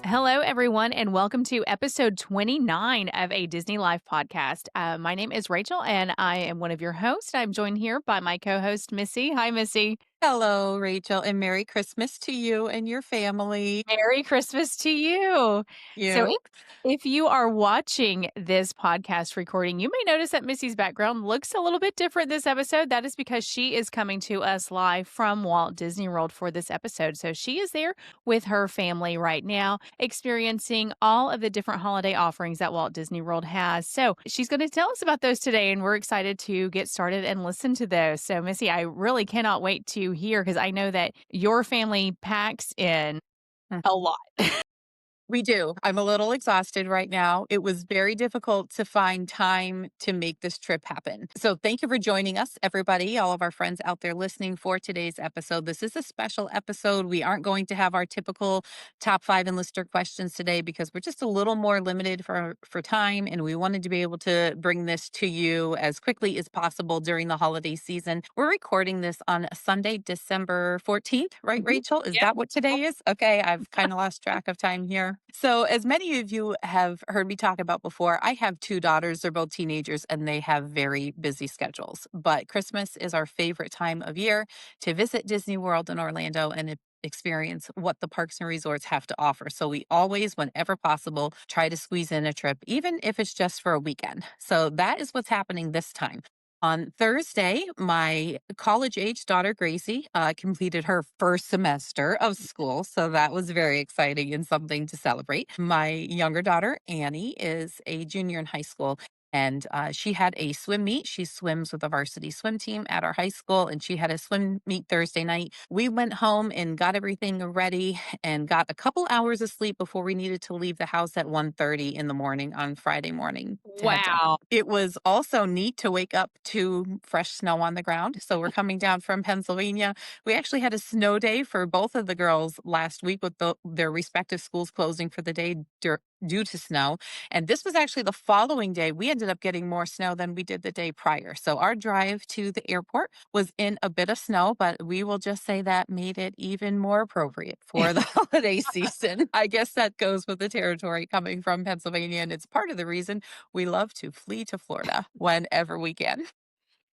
Hello, everyone, and welcome to episode 29 of a Disney Life podcast. My name is Rachel, and I am one of your hosts. I'm joined here by my co host, Missy. Hi, Missy. Hello, Rachel, and Merry Christmas to you and your family. Merry Christmas to you. So, You? if you are watching this podcast recording, you may notice that Missy's background looks a little bit different this episode. That is because she is coming to us live from Walt Disney World for this episode. So, she is there with her family right now, experiencing all of the different holiday offerings that Walt Disney World has. So, she's going to tell us about those today, and we're excited to get started and listen to those. So, Missy, I really cannot wait to hear because I know that your family packs in a lot. We do. I'm a little exhausted right now. It was very difficult to find time to make this trip happen. So, thank you for joining us, everybody, all of our friends out there listening for today's episode. This is a special episode. We aren't going to have our typical top five enlister questions today because we're just a little more limited for time. And we wanted to be able to bring this to you as quickly as possible during the holiday season. We're recording this on Sunday, December 14th, right, Mhm. Rachel? Is Yep. that what today is? Okay. I've kind of lost track of time here. So, as many of you have heard me talk about before, I have two daughters. They're both teenagers and they have very busy schedules. But Christmas is our favorite time of year to visit Disney World in Orlando and experience what the parks and resorts have to offer. So, we always, whenever possible, try to squeeze in a trip, even if it's just for a weekend. So, that is what's happening this time. On Thursday, my college age daughter, Gracie, completed her first semester of school. So that was very exciting and something to celebrate. My younger daughter, Annie, is a junior in high school. And she had a swim meet. She swims with the varsity swim team at our high school, and she had a swim meet Thursday night. We went home and got everything ready and got a couple hours of sleep before we needed to leave the house at 1:30 in the morning on Friday morning to head down. Wow. It was also neat to wake up to fresh snow on the ground. So we're coming down from Pennsylvania. We actually had a snow day for both of the girls last week with their respective schools closing for the day due to snow. And this was actually the following day. We ended up getting more snow than we did the day prior. So our drive to the airport was in a bit of snow, but we will just say that made it even more appropriate for the holiday season. I guess that goes with the territory coming from Pennsylvania. And it's part of the reason we love to flee to Florida whenever we can.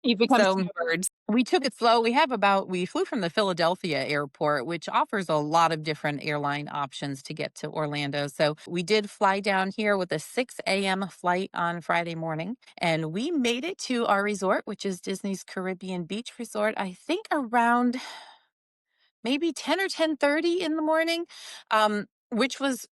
You've become So snowbirds. we took it slow. We flew from the Philadelphia airport, which offers a lot of different airline options to get to Orlando. So we did fly down here with a 6 a.m. flight on Friday morning, and we made it to our resort, which is Disney's Caribbean Beach Resort, I think around maybe 10 or 10:30 in the morning, which was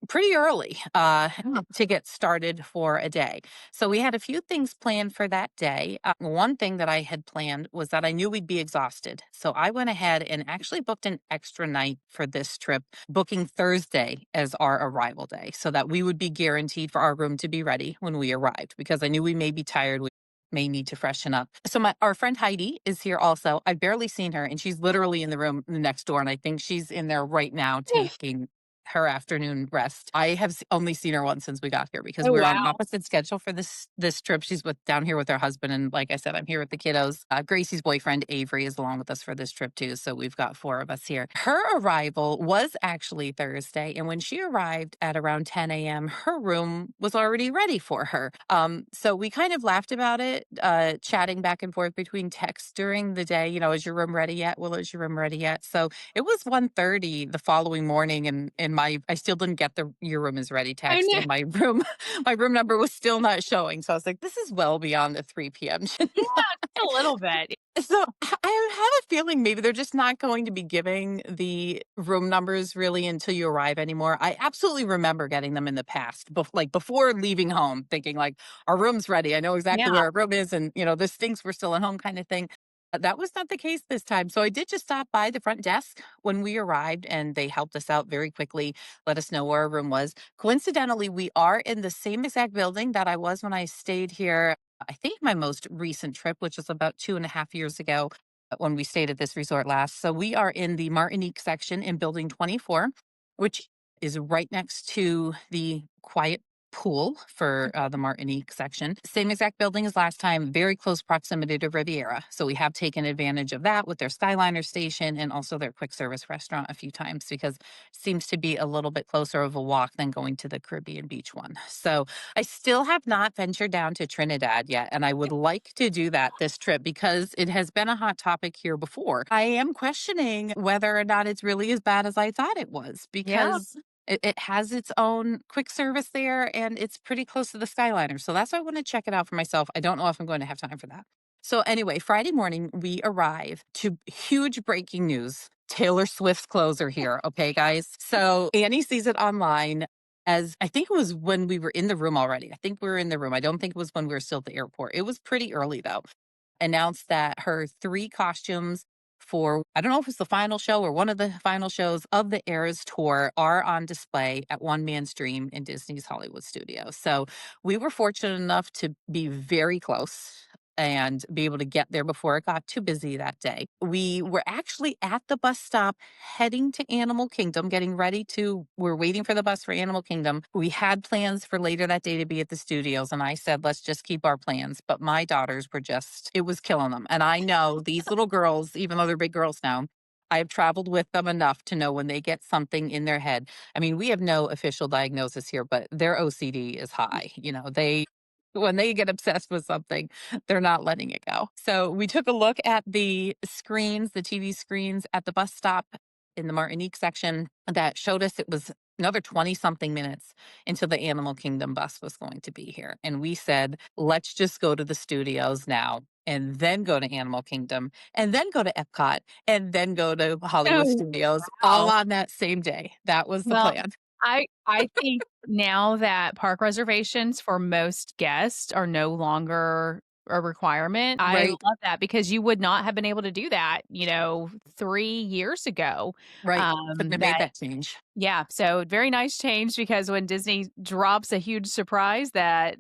pretty early Oh, to get started for a day. So we had a few things planned for that day. One thing that I had planned was that I knew we'd be exhausted. So I went ahead and actually booked an extra night for this trip, booking Thursday as our arrival day so that we would be guaranteed for our room to be ready when we arrived because I knew we may be tired. We may need to freshen up. So our friend Heidi is here also. I've barely seen her and she's literally in the room next door. And I think she's in there right now taking her afternoon rest. I have only seen her once since we got here because oh, we're on an wow. opposite schedule for this trip. She's with down here with her husband, and like I said, I'm here with the kiddos. Gracie's boyfriend Avery is along with us for this trip too, so we've got four of us here. Her arrival was actually Thursday, and when she arrived at around 10 a.m., her room was already ready for her. So we kind of laughed about it, chatting back and forth between texts during the day. You know, is your room ready yet? Well, is your room ready yet? So it was 1:30 the following morning, and I still didn't get the "your room is ready" I text, know. and my room my room number was still not showing. So I was like, "This is well beyond the 3 p.m." Yeah, just a little bit. So I have a feeling maybe they're just not going to be giving the room numbers really until you arrive anymore. I absolutely remember getting them in the past, like before leaving home, thinking like our room's ready. I know exactly Yeah. where our room is, and this thinks we're still at home, kind of thing. That was not the case this time. So I did just stop by the front desk when we arrived, and they helped us out very quickly, let us know where our room was. Coincidentally, we are in the same exact building that I was when I stayed here. I think my most recent trip, which was about 2.5 years ago when we stayed at this resort last. So we are in the Martinique section in building 24, which is right next to the quiet pool for the Martinique section. Same exact building as last time, very close proximity to Riviera. So we have taken advantage of that with their Skyliner station and also their quick service restaurant a few times because it seems to be a little bit closer of a walk than going to the Caribbean beach one. So I still have not ventured down to Trinidad yet, and I would like to do that this trip because it has been a hot topic here before. I am questioning whether or not it's really as bad as I thought it was Yeah. because it has its own quick service there and it's pretty close to the Skyliner. So that's why I want to check it out for myself. I don't know if I'm going to have time for that. So, anyway, Friday morning, we arrive to huge breaking news. Taylor Swift's clothes are here. Okay, guys. So, Annie sees it online as I think it was when we were in the room already. I think we were in the room. I don't think it was when we were still at the airport. It was pretty early, though. Announced that her 3 costumes for I don't know if it's the final show or one of the final shows of the Eras tour are on display at One Man's Dream in Disney's Hollywood Studios. So we were fortunate enough to be very close and be able to get there before it got too busy that day. We were actually at the bus stop heading to Animal Kingdom, getting ready to, we're waiting for the bus for Animal Kingdom. We had plans for later that day to be at the studios, and I said, let's just keep our plans. But my daughters were just, it was killing them. And I know these little girls, even though they're big girls now, I've traveled with them enough to know when they get something in their head. I mean, we have no official diagnosis here, but their OCD is high. When they get obsessed with something, they're not letting it go. So we took a look at the screens, the TV screens at the bus stop in the Martinique section that showed us it was another 20 something minutes until the Animal Kingdom bus was going to be here. And we said, let's just go to the studios now and then go to Animal Kingdom and then go to Epcot and then go to Hollywood Oh, Studios all wow. on that same day. That was the Well, plan. I think now that park reservations for most guests are no longer a requirement, I Right, love that because you would not have been able to do that, 3 years ago. right. Couldn't have made That that change. Yeah, so very nice change because when Disney drops a huge surprise that,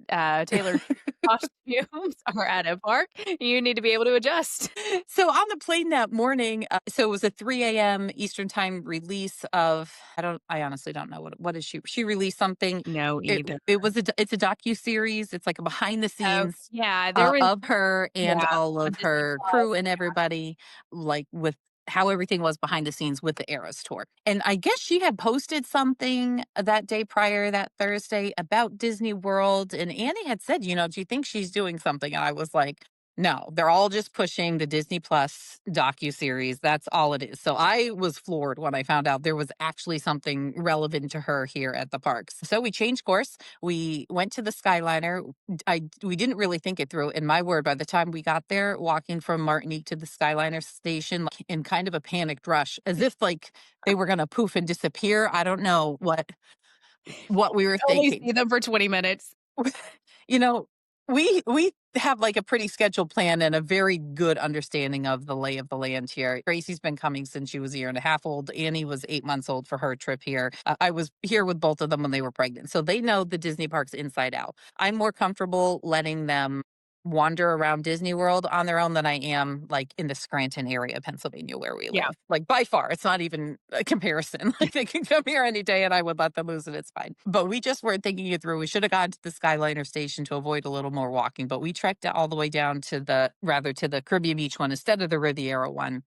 Taylor costumes are at a park, you need to be able to adjust. So on the plane that morning, so it was a 3 a.m. Eastern time release of I honestly don't know what is she released something. No, It either. it was it's a docu series. It's like a behind the Oh, scenes yeah, there was of her and yeah, all on of Disney her crew Plus. and everybody, like with how everything was behind the scenes with the Eras tour. And I guess she had posted something that day prior, that Thursday, about Disney World. And Annie had said, do you think she's doing something? And I was like, no, they're all just pushing the Disney Plus docu-series. That's all it is. So I was floored when I found out there was actually something relevant to her here at the parks. So we changed course. We went to the Skyliner. We didn't really think it through. And my word, by the time we got there, walking from Martinique to the Skyliner station, like in kind of a panicked rush, as if like they were gonna poof and disappear. I don't know what we were Only thinking. see them for 20 minutes. You know, we have like a pretty scheduled plan and a very good understanding of the lay of the land here. Gracie's been coming since she was a year and a half old. Annie was 8 months old for her trip here. I was here with both of them when they were pregnant, so they know the Disney parks inside out. I'm more comfortable letting them wander around Disney World on their own than I am like in the Scranton area of Pennsylvania where we Yeah. live. Like by far, it's not even a comparison. Like they can come here any day and I would let them lose it. It's fine. But we just weren't thinking it through. We should have gone to the Skyliner station to avoid a little more walking, but we trekked all the way down to the Caribbean Beach one instead of the Riviera one.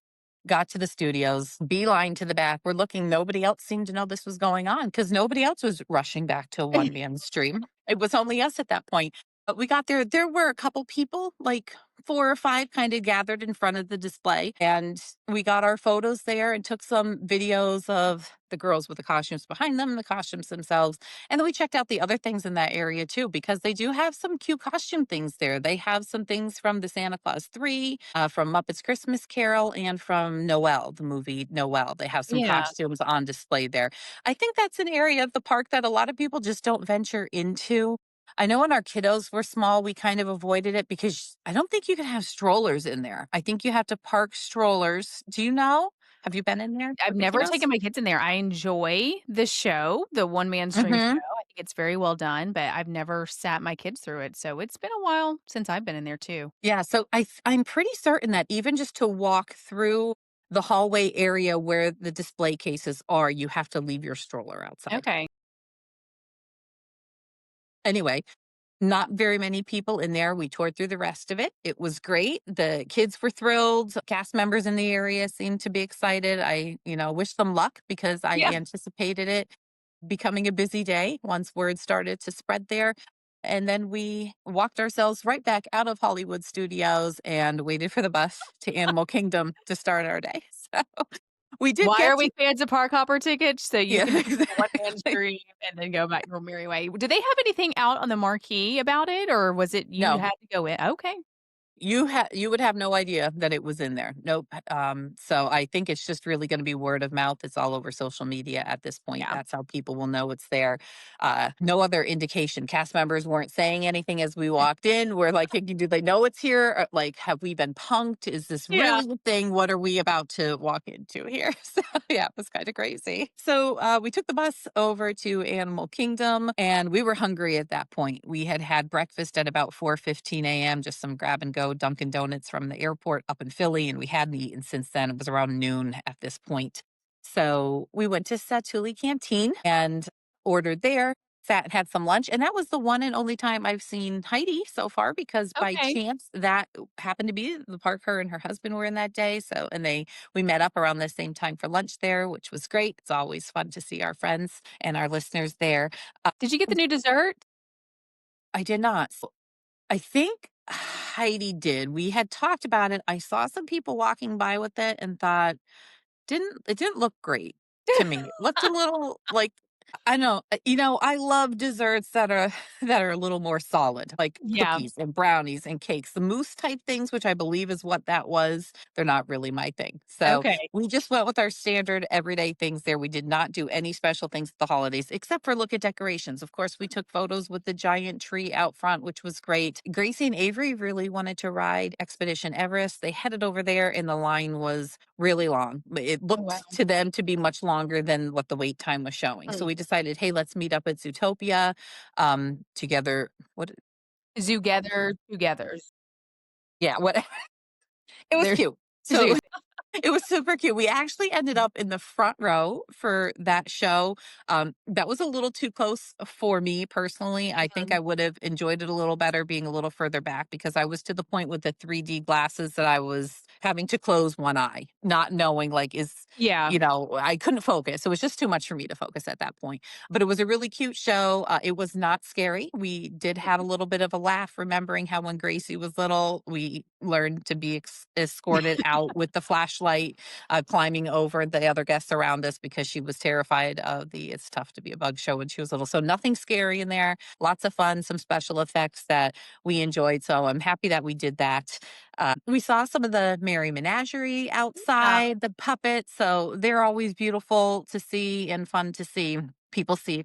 Got to the studios, beeline to the back. We're looking, nobody else seemed to know this was going on because nobody else was rushing back to one man stream. It was only us at that point. But we got there. There were a couple people, like 4 or 5, kind of gathered in front of the display. And we got our photos there and took some videos of the girls with the costumes behind them, the costumes themselves. And then we checked out the other things in that area too, because they do have some cute costume things there. They have some things from the Santa Claus 3, from Muppets Christmas Carol, and from Noel, the movie Noel. They have some Yeah. costumes on display there. I think that's an area of the park that a lot of people just don't venture into. I know when our kiddos were small, we kind of avoided it because I don't think you can have strollers in there. I think you have to park strollers. Do you know? Have you been in there I've with the never kiddos? taken my kids in there. I enjoy the show, the One Man Stream show. Mhm. I think it's very well done, but I've never sat my kids through it. So it's been a while since I've been in there too. Yeah, so I'm pretty certain that even just to walk through the hallway area where the display cases are, you have to leave your stroller outside. Okay. Anyway, not very many people in there. We toured through the rest of it. It was great. The kids were thrilled. Cast members in the area seemed to be excited. Wish them luck because I Yeah. anticipated it becoming a busy day once word started to spread there. And then we walked ourselves right back out of Hollywood Studios and waited for the bus to Animal Kingdom to start our day. So we did Why get are we to, fans of park hopper tickets? So you yeah, can take a one-man exactly. stream and then go back your merry way. Do they have anything out on the marquee about it, or was it you No, had to go in? Okay. you would have no idea that it was in there. Nope. So I think it's just really going to be word of mouth. It's all over social media at this point. Yeah. That's how people will know it's there. No other indication. Cast members weren't saying anything as we walked in. We're like thinking, do they know it's here? Or, like, have we been punked? Is this Yeah. really the thing? What are we about to walk into here? So yeah, it was kind of crazy. So we took the bus over to Animal Kingdom, and we were hungry at that point. We had had breakfast at about 4:15 a.m., just some grab and go Dunkin' Donuts from the airport up in Philly, and we hadn't eaten since then. It was around noon at this point. So we went to Satuli Canteen and ordered there, sat and had some lunch. And that was the one and only time I've seen Heidi so far because by Okay. chance that happened to be the park her and her husband were in that day. So, and we met up around the same time for lunch there, which was great. It's always fun to see our friends and our listeners there. Uh, Did you get the new dessert? I did not. I think Heidi did. We had talked about it. I saw some people walking by with it and thought, it didn't look great to me. It looked a little like I know, I love desserts that are that are a little more solid, like Yeah. cookies and brownies and cakes. The mousse type things, which I believe is what that was, they're not really my thing. So Okay. we just went with our standard everyday things there. We did not do any special things at the holidays except for look at decorations. Of course, we took photos with the giant tree out front, which was great. Gracie and Avery really wanted to ride Expedition Everest. They headed over there and the line was really long. It Oh, wow. looked to them to be much longer than what the wait time was showing. So Mm. we decided, hey, let's meet up at Zootopia together. What? Together, togethers. Yeah, what? It was There's cute. So Zoot. it was super cute. We actually ended up in the front row for that show. That was a little too close for me personally. I think Mhm. I would have enjoyed it a little better being a little further back because I was to the point with the 3D glasses that I was having to close one eye, not knowing like Yeah. I couldn't focus. It was just too much for me to focus at that point. But it was a really cute show. It was not scary. We did have a little bit of a laugh, remembering how when Gracie was little, we learned to be escorted out with the flashlight, climbing over the other guests around us because she was terrified of the It's Tough to Be a Bug show when she was little. So nothing scary in there. Lots of fun, some special effects that we enjoyed. So I'm happy that we did that. We saw some of the Merry Menagerie Yeah. outside, the puppets. So they're always beautiful to see and fun to see. People seem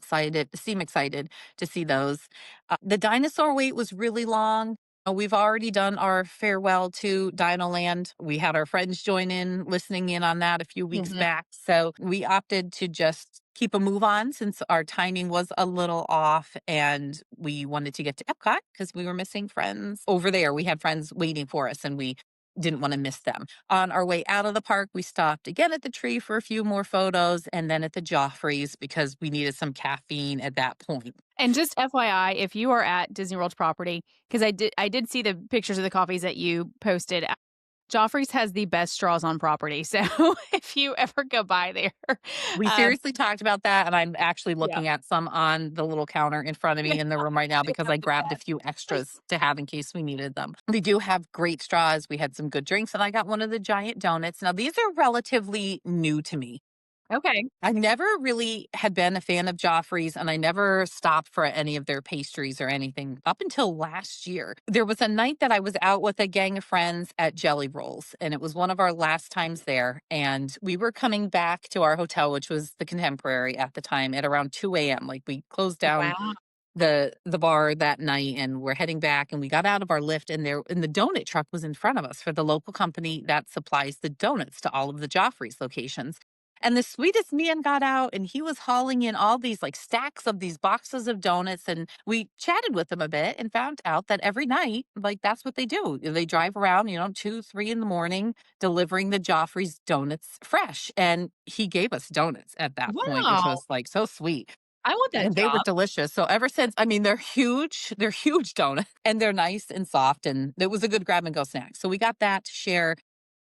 excited to see those. The dinosaur wait was really long. We've already done our farewell to Dino Land. We had our friends join in, listening in on that a few weeks Mhm. back. So we opted to just keep a move on since our timing was a little off and we wanted to get to Epcot because we were missing friends over there. We had friends waiting for us and we didn't want to miss them. On our way out of the park, we stopped again at the tree for a few more photos and then at the Joffrey's because we needed some caffeine at that point. And just FYI, if you are at Disney World's property, because I did see the pictures of the coffees that you posted. Joffrey's has the best straws on property, so if you ever go by there, We um, seriously talked about that, and I'm actually yeah, looking at some on the little counter in front of me in the room right now they because have I the grabbed a best. few extras to have in case we needed them. They do have great straws. We had some good drinks, and I got one of the giant donuts. Now, these are relatively new to me. Okay. I never really had been a fan of Joffrey's, and I never stopped for any of their pastries or anything up until last year. There was a night that I was out with a gang of friends at Jelly Rolls, and it was one of our last times there. And we were coming back to our hotel, which was the Contemporary at the time, at around 2 a.m. Like we closed down Wow. the bar that night and we're heading back and we got out of our lift and the donut truck was in front of us for the local company that supplies the donuts to all of the Joffrey's locations. And the sweetest man got out and he was hauling in all these like stacks of these boxes of donuts. And we chatted with him a bit and found out that every night, like that's what they do. They drive around, 2, 3 in the morning, delivering the Joffrey's donuts fresh. And he gave us donuts at that point, which Wow. was like so sweet. I want that And they were job. delicious. So ever since, I mean, they're huge donuts and they're nice and soft. And it was a good grab and go snack. So we got that to share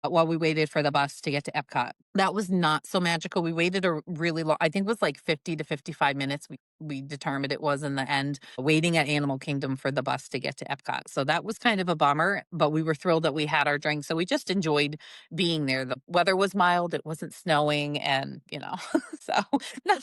while we waited for the bus to get to Epcot. That was not so magical. We waited a really long, I think it was like 50 to 55 minutes. We determined it was in the end, waiting at Animal Kingdom for the bus to get to Epcot. So that was kind of a bummer, but we were thrilled that we had our drink. So we just enjoyed being there. The weather was mild, it wasn't snowing, and so no,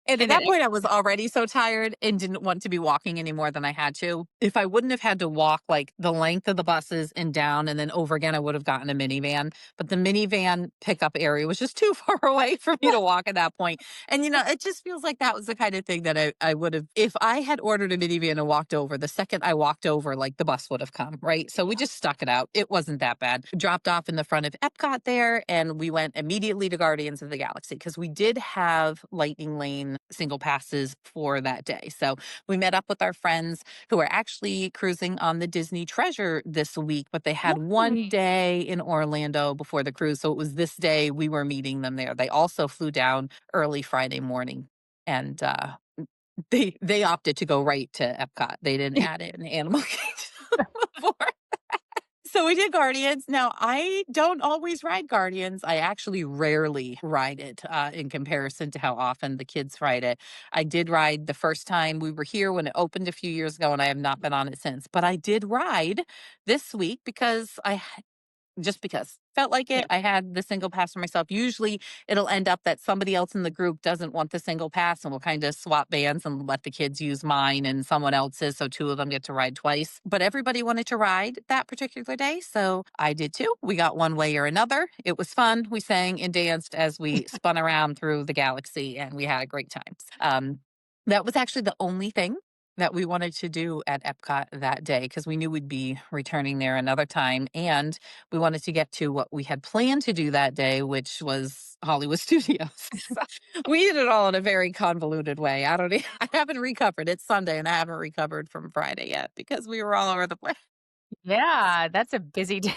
and at And then that point, I was already so tired and didn't want to be walking any more than I had to. If I wouldn't have had to walk like the length of the buses and down and then over again, I would have gotten a minivan. But the minivan pickup area was just too far away for me to walk at that point. And, it just feels like that was the kind of thing that I would have, if I had ordered a minivan and walked over, the second I walked over, like the bus would have come, right? So we just stuck it out. It wasn't that bad. Dropped off in the front of Epcot there, and we went immediately to Guardians of the Galaxy because we did have Lightning Lane single passes for that day. So we met up with our friends who are actually cruising on the Disney Treasure this week, but they had one Yay. day in Orlando before the cruise. So it was this day we were meeting them there. They also flew down early Friday morning, and they opted to go right to Epcot. They didn't add in Animal Kingdom before. So we did Guardians. Now, I don't always ride Guardians. I actually rarely ride it in comparison to how often the kids ride it. I did ride the first time we were here when it opened a few years ago, and I have not been on it since. But I did ride this week because just because. Felt like Yeah. it. I had the single pass for myself. Usually it'll end up that somebody else in the group doesn't want the single pass and we'll kind of swap bands and let the kids use mine and someone else's. So two of them get to ride twice. But everybody wanted to ride that particular day. So I did too. We got one way or another. It was fun. We sang and danced as we spun around through the galaxy and we had a great time. That was actually the only thing that we wanted to do at Epcot that day because we knew we'd be returning there another time. And we wanted to get to what we had planned to do that day, which was Hollywood Studios. So we did it all in a very convoluted way. I haven't recovered. It's Sunday and I haven't recovered from Friday yet because we were all over the place. Yeah, that's a busy day.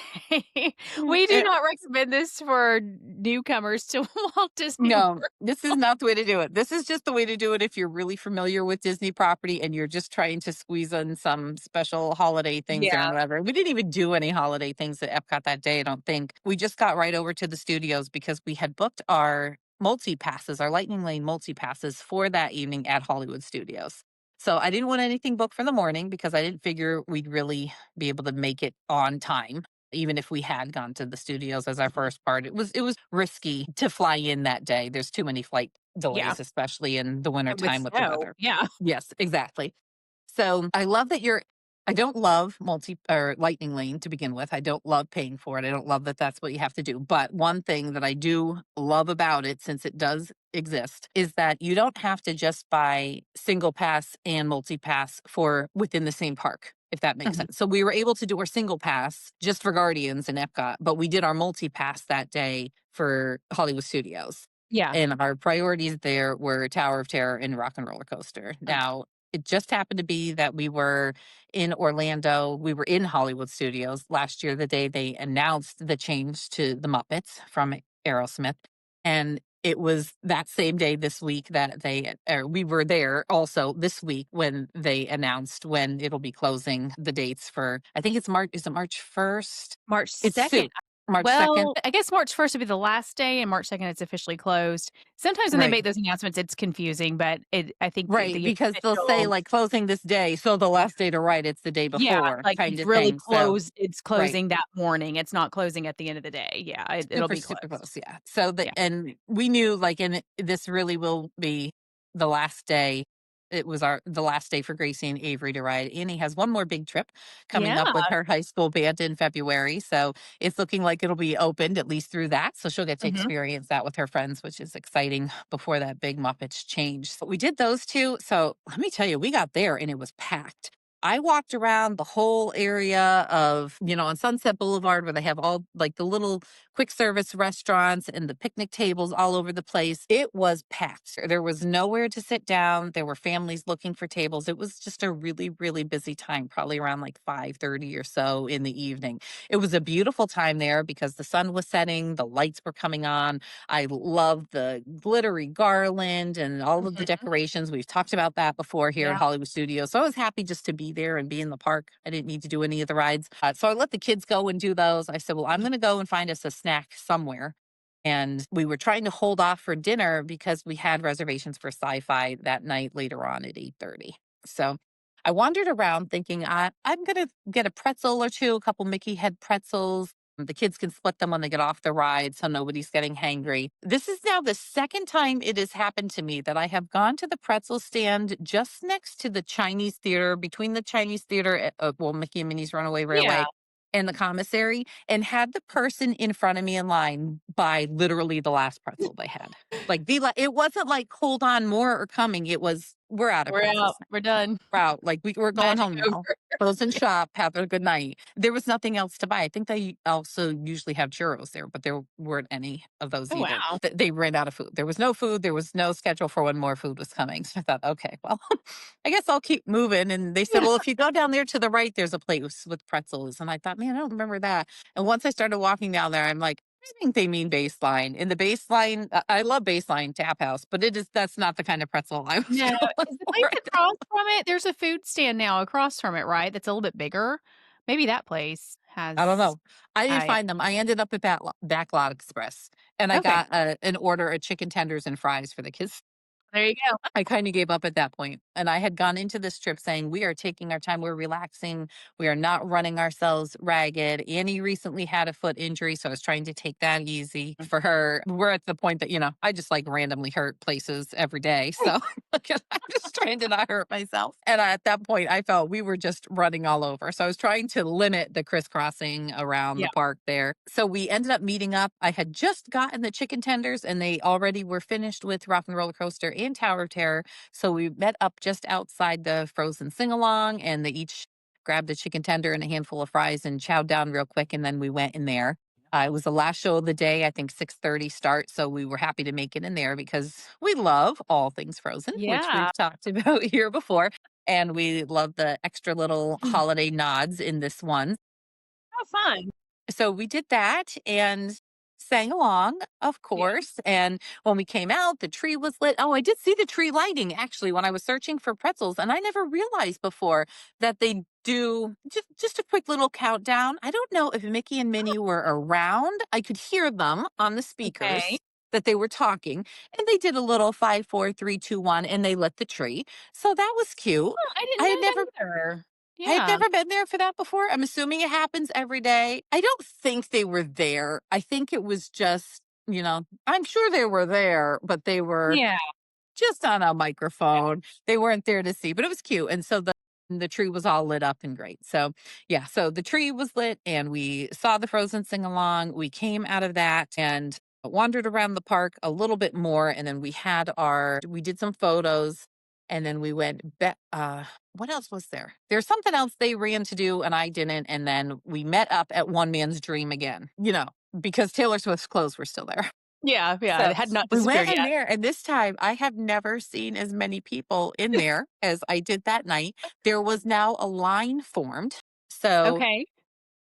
We do Eh, not recommend this for newcomers to Walt Disney World. no, this is not the way to do it. This is just the way to do it if you're really familiar with Disney property and you're just trying to squeeze in some special holiday things Yeah, or whatever. We didn't even do any holiday things at Epcot that day, I don't think. We just got right over to the studios because we had booked our multi passes, our Lightning Lane multi passes for that evening at Hollywood Studios. So I didn't want anything booked for the morning because I didn't figure we'd really be able to make it on time even if we had gone to the studios as our first part. It was risky to fly in that day. There's too many flight yeah, delays, especially in the winter and with time with the snow, weather. yeah. Yes, exactly. So I love that I don't love multi or lightning lane to begin with. I don't love paying for it. I don't love that that's what you have to do. But one thing that I do love about it, since it does exist, is that you don't have to just buy single pass and multi pass for within the same park, if that makes Mhm. sense. So we were able to do our single pass just for Guardians and Epcot, but we did our multi pass that day for Hollywood Studios. Yeah. And our priorities there were Tower of Terror and Rock and Roller Coaster. Okay. Now, it just happened to be that we were in Orlando. We were in Hollywood Studios last year, the day they announced the change to the Muppets from Aerosmith. And it was that same day this week that we were there also this week when they announced when it'll be closing the dates for, I think it's March, is it March 1st? March It's 2nd. soon, March 2nd. Well, I guess March 1st would be the last day, and March 2nd, it's officially closed. Sometimes when they Right. make those announcements, it's confusing, but I think Right, the because they'll say, official. like, closing this day, so the last day to write, it's the day Yeah, before like, kind it's of really thing, so closed it's right. closing that morning, it's not closing at the end of the day. Yeah, it'll Super, be super closed. close, yeah. So the Yeah. and we knew, like, this really will be the last day. It was the last day for Gracie and Avery to ride. Annie has one more big trip coming Yeah. up with her high school band in February, so it's looking like it'll be opened at least through that, so she'll get to Mhm. experience that with her friends, which is exciting before that big Muppets change. So we did those 2, so let me tell you, we got there and it was packed. I walked around the whole area of, on Sunset Boulevard where they have all like the little quick service restaurants and the picnic tables all over the place. It was packed. There was nowhere to sit down. There were families looking for tables. It was just a really, really busy time, probably around like 5:30 or so in the evening. It was a beautiful time there because the sun was setting, the lights were coming on. I love the glittery garland and all of the Mhm. decorations. We've talked about that before here at Yeah. Hollywood Studios. So I was happy just to be there and be in the park. I didn't need to do any of the rides. So I let the kids go and do those. I said, well, I'm going to go and find us a snack somewhere. And we were trying to hold off for dinner because we had reservations for sci-fi that night later on at 8:30. So I wandered around thinking I'm going to get a pretzel or two, a couple Mickey head pretzels. The kids can split them when they get off the ride so nobody's getting hangry. This is now the second time it has happened to me that I have gone to the pretzel stand just next to the Chinese theater, between the Chinese theater, well, Mickey and Minnie's Runaway Yeah. Railway, and the commissary, and had the person in front of me in line buy literally the last pretzel they had. Like, it wasn't like, hold on, more are coming. It was, we're out of We're out. pretzels We're done. route. Like, we're going Magic home over. now. Close and shop. Have a good night. There was nothing else to buy. I think they also usually have churros there, but there weren't any of those Oh, either. wow. They ran out of food. There was no food. There was no schedule for when more food was coming. So I thought, okay, well, I guess I'll keep moving. And they said, well, if you go down there to the right, there's a place with pretzels. And I thought, man, I don't remember that. And once I started walking down there, I'm like, I think they mean baseline. In the baseline, I love baseline tap house, but that's not the kind of pretzel I was No, going is the place for. across from it there's a food stand now across from it, right? That's a little bit bigger? Maybe that place I don't has know. I didn't I find them. I ended up at Backlot Express, and I okay, got an order of chicken tenders and fries for the kids. there you go. I kinda gave up at that point, and I had gone into this trip saying, "We are taking our time, we're relaxing, we are not running ourselves ragged." Annie recently had a foot injury, so I was trying to take that easy for her. We're at the point that, I just, like, randomly hurt places every day, so I'm just trying to not hurt myself, and at that point, I felt we were just running all over, so I was trying to limit the crisscrossing around Yeah. the park there. So we ended up meeting up. I had just gotten the chicken tenders, and they already were finished with Rock and Roller Coaster and Tower of Terror, so we met up just outside the Frozen sing along, and they each grabbed a chicken tender and a handful of fries and chowed down real quick, and then we went in there. It was the last show of the day, I think 6:30 start, so we were happy to make it in there because we love all things Frozen, which Yeah. we've talked about here before, and we love the extra little holiday nods in this one. How fun. So we did that and sang along, of Yeah. course. And when we came out, the tree was lit. Oh, I did see the tree lighting actually when I was searching for pretzels. And I never realized before that they do just a quick little countdown. I don't know if Mickey and Minnie were around. I could hear them on the Okay. speakers that they were talking. And they did a little 5, 4, 3, 2, 1, and they lit the tree. So that was cute. Oh, I I didn't had know that never either. I had Yeah. never been there for that before. I'm assuming it happens every day. I don't think they were there. I think it was just, I'm sure they were there, but they were Yeah. just on a Yeah. microphone. They weren't there to see, but it was cute. And so the tree was all lit up and great. So yeah, so the tree was lit and we saw the Frozen sing along. We came out of that and wandered around the park a little bit more. And then we did some photos and then we went back. What else was there? There's something else they ran to do and I didn't. And then we met up at One Man's Dream again, because Taylor Swift's clothes were still there. Yeah, yeah, So it had not we disappeared went in yet. there, and this time I have never seen as many people in there as I did that night. There was now a line formed. So Okay.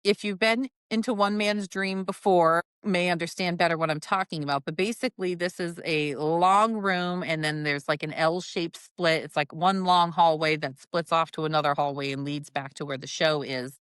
if you've been into One Man's Dream before, may understand better what I'm talking about. But basically, this is a long room, and then there's like an L-shaped split. It's like one long hallway that splits off to another hallway and leads back to where the show is.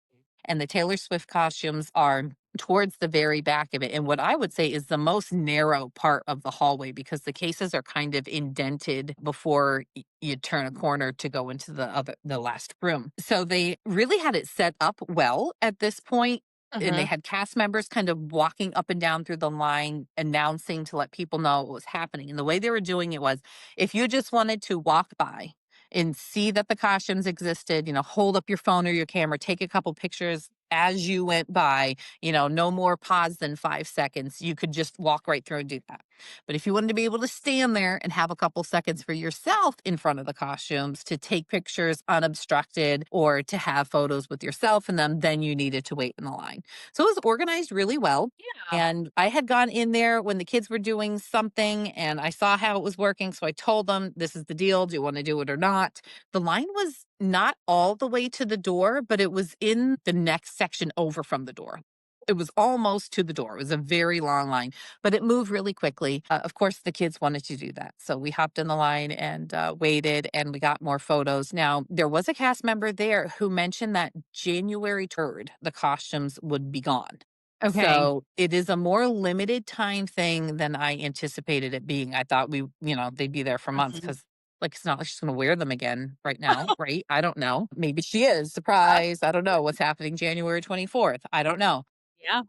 And the Taylor Swift costumes are towards the very back of it. And what I would say is the most narrow part of the hallway because the cases are kind of indented before you turn a corner to go into the last room. So they really had it set up well at this point, and they Mhm. had cast members kind of walking up and down through the line announcing to let people know what was happening. And the way they were doing it was if you just wanted to walk by and see that the costumes existed, hold up your phone or your camera, take a couple pictures as you went by, no more pause than 5 seconds. You could just walk right through and do that. But if you wanted to be able to stand there and have a couple seconds for yourself in front of the costumes to take pictures unobstructed or to have photos with yourself in them, then you needed to wait in the line. So it was organized really well. Yeah. And I had gone in there when the kids were doing something and I saw how it was working. So I told them, this is the deal. Do you want to do it or not? The line was not all the way to the door, but it was in the next section over from the door. It was almost to the door. It was a very long line, but it moved really quickly. Of course, the kids wanted to do that. So we hopped in the line and waited and we got more photos. Now, there was a cast member there who mentioned that January 3rd, the costumes would be gone. Okay. So it is a more limited time thing than I anticipated it being. I thought they'd be there for months Mhm. because like it's not like she's gonna wear them again right now, right? I don't know. Maybe she is. Surprise. I don't know what's happening January 24th. I don't know. Yeah.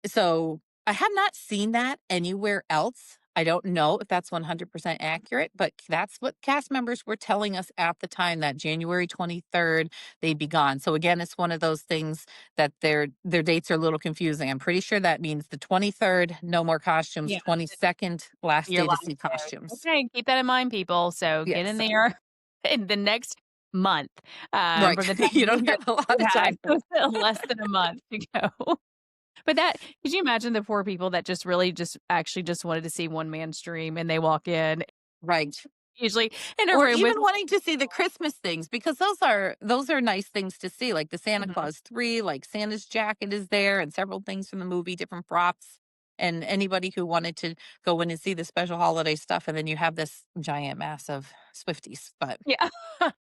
So I have not seen that anywhere else. I don't know if that's 100% accurate, but that's what cast members were telling us at the time that January 23rd they'd be gone. So again, it's one of those things that their dates are a little confusing. I'm pretty sure that means the 23rd, no more costumes, Yeah. 22nd, last Your day to last see day. costumes. Okay, keep that in mind, people. So get in Yes. there in the next month. Right. From the time You you don't hear have a this, lot you of have time for that. less than a month to go. But that could you imagine the poor people that just really just actually just wanted to see one man stream and they walk in Right. usually in a Or room even with wanting to see the Christmas things because those are nice things to see, like the Santa Mhm. Claus 3, like Santa's jacket is there and several things from the movie, different props. And anybody who wanted to go in and see the special holiday stuff, and then you have this giant mass of Swifties. But Yeah.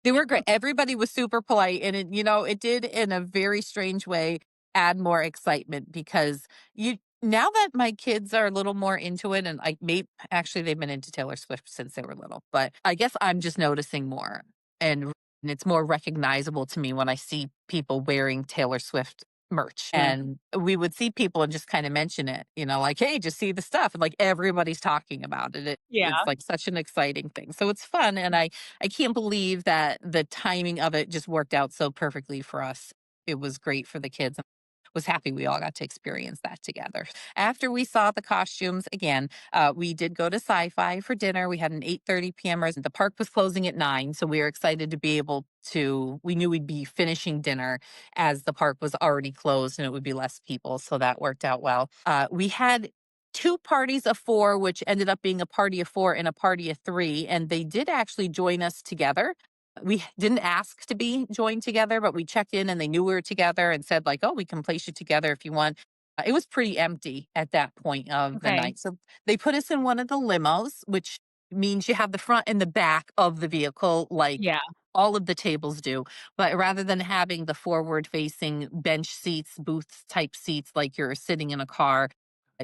they were great. Everybody was super polite, and it did in a very strange way add more excitement because you now that my kids are a little more into it, and like maybe actually they've been into Taylor Swift since they were little, but I guess I'm just noticing more, and it's more recognizable to me when I see people wearing Taylor Swift merch, Mm. and we would see people and just kind of mention it, like, hey, just see the stuff, and like everybody's talking about it. It's Yeah. like such an exciting thing, so it's fun, and I can't believe that the timing of it just worked out so perfectly for us. It was great for the kids. Was happy we all got to experience that together. After we saw the costumes again, we did go to Sci-Fi for dinner. We had an 8:30 p.m. The park was closing at 9, so we were excited to be able to. We knew we'd be finishing dinner as the park was already closed and it would be less people, so that worked out well. We had two parties of four, which ended up being a party of four and a party of three, and they did actually join us together. We didn't ask to be joined together, but we checked in and they knew we were together and said like, "Oh, we can place you together if you want." It was pretty empty at that point of the Okay. night. So they put us in one of the limos, which means you have the front and the back of the vehicle like Yeah. all of the tables do. But rather than having the forward facing bench seats, booth type seats like you're sitting in a car,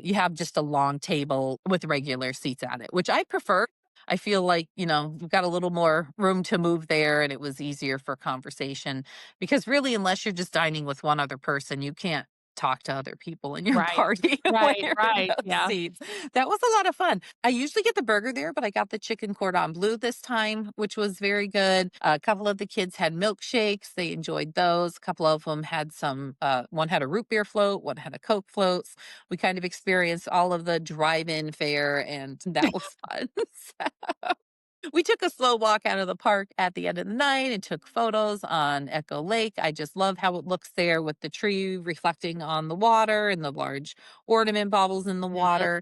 you have just a long table with regular seats at it, which I prefer. I feel like, you've got a little more room to move there and it was easier for conversation because really, unless you're just dining with one other person, you can't talk to other people in your Right. party when Right, you're in right. those Yeah. seats. That was a lot of fun. I usually get the burger there, but I got the chicken cordon bleu this time, which was very good. A couple of the kids had milkshakes. They enjoyed those. A couple of them had one had a root beer float, one had a Coke float. We kind of experienced all of the drive-in fare, and that was fun. We took a slow walk out of the park at the end of the night and took photos on Echo Lake. I just love how it looks there with the tree reflecting on the water and the large ornament baubles in the Mhm. water.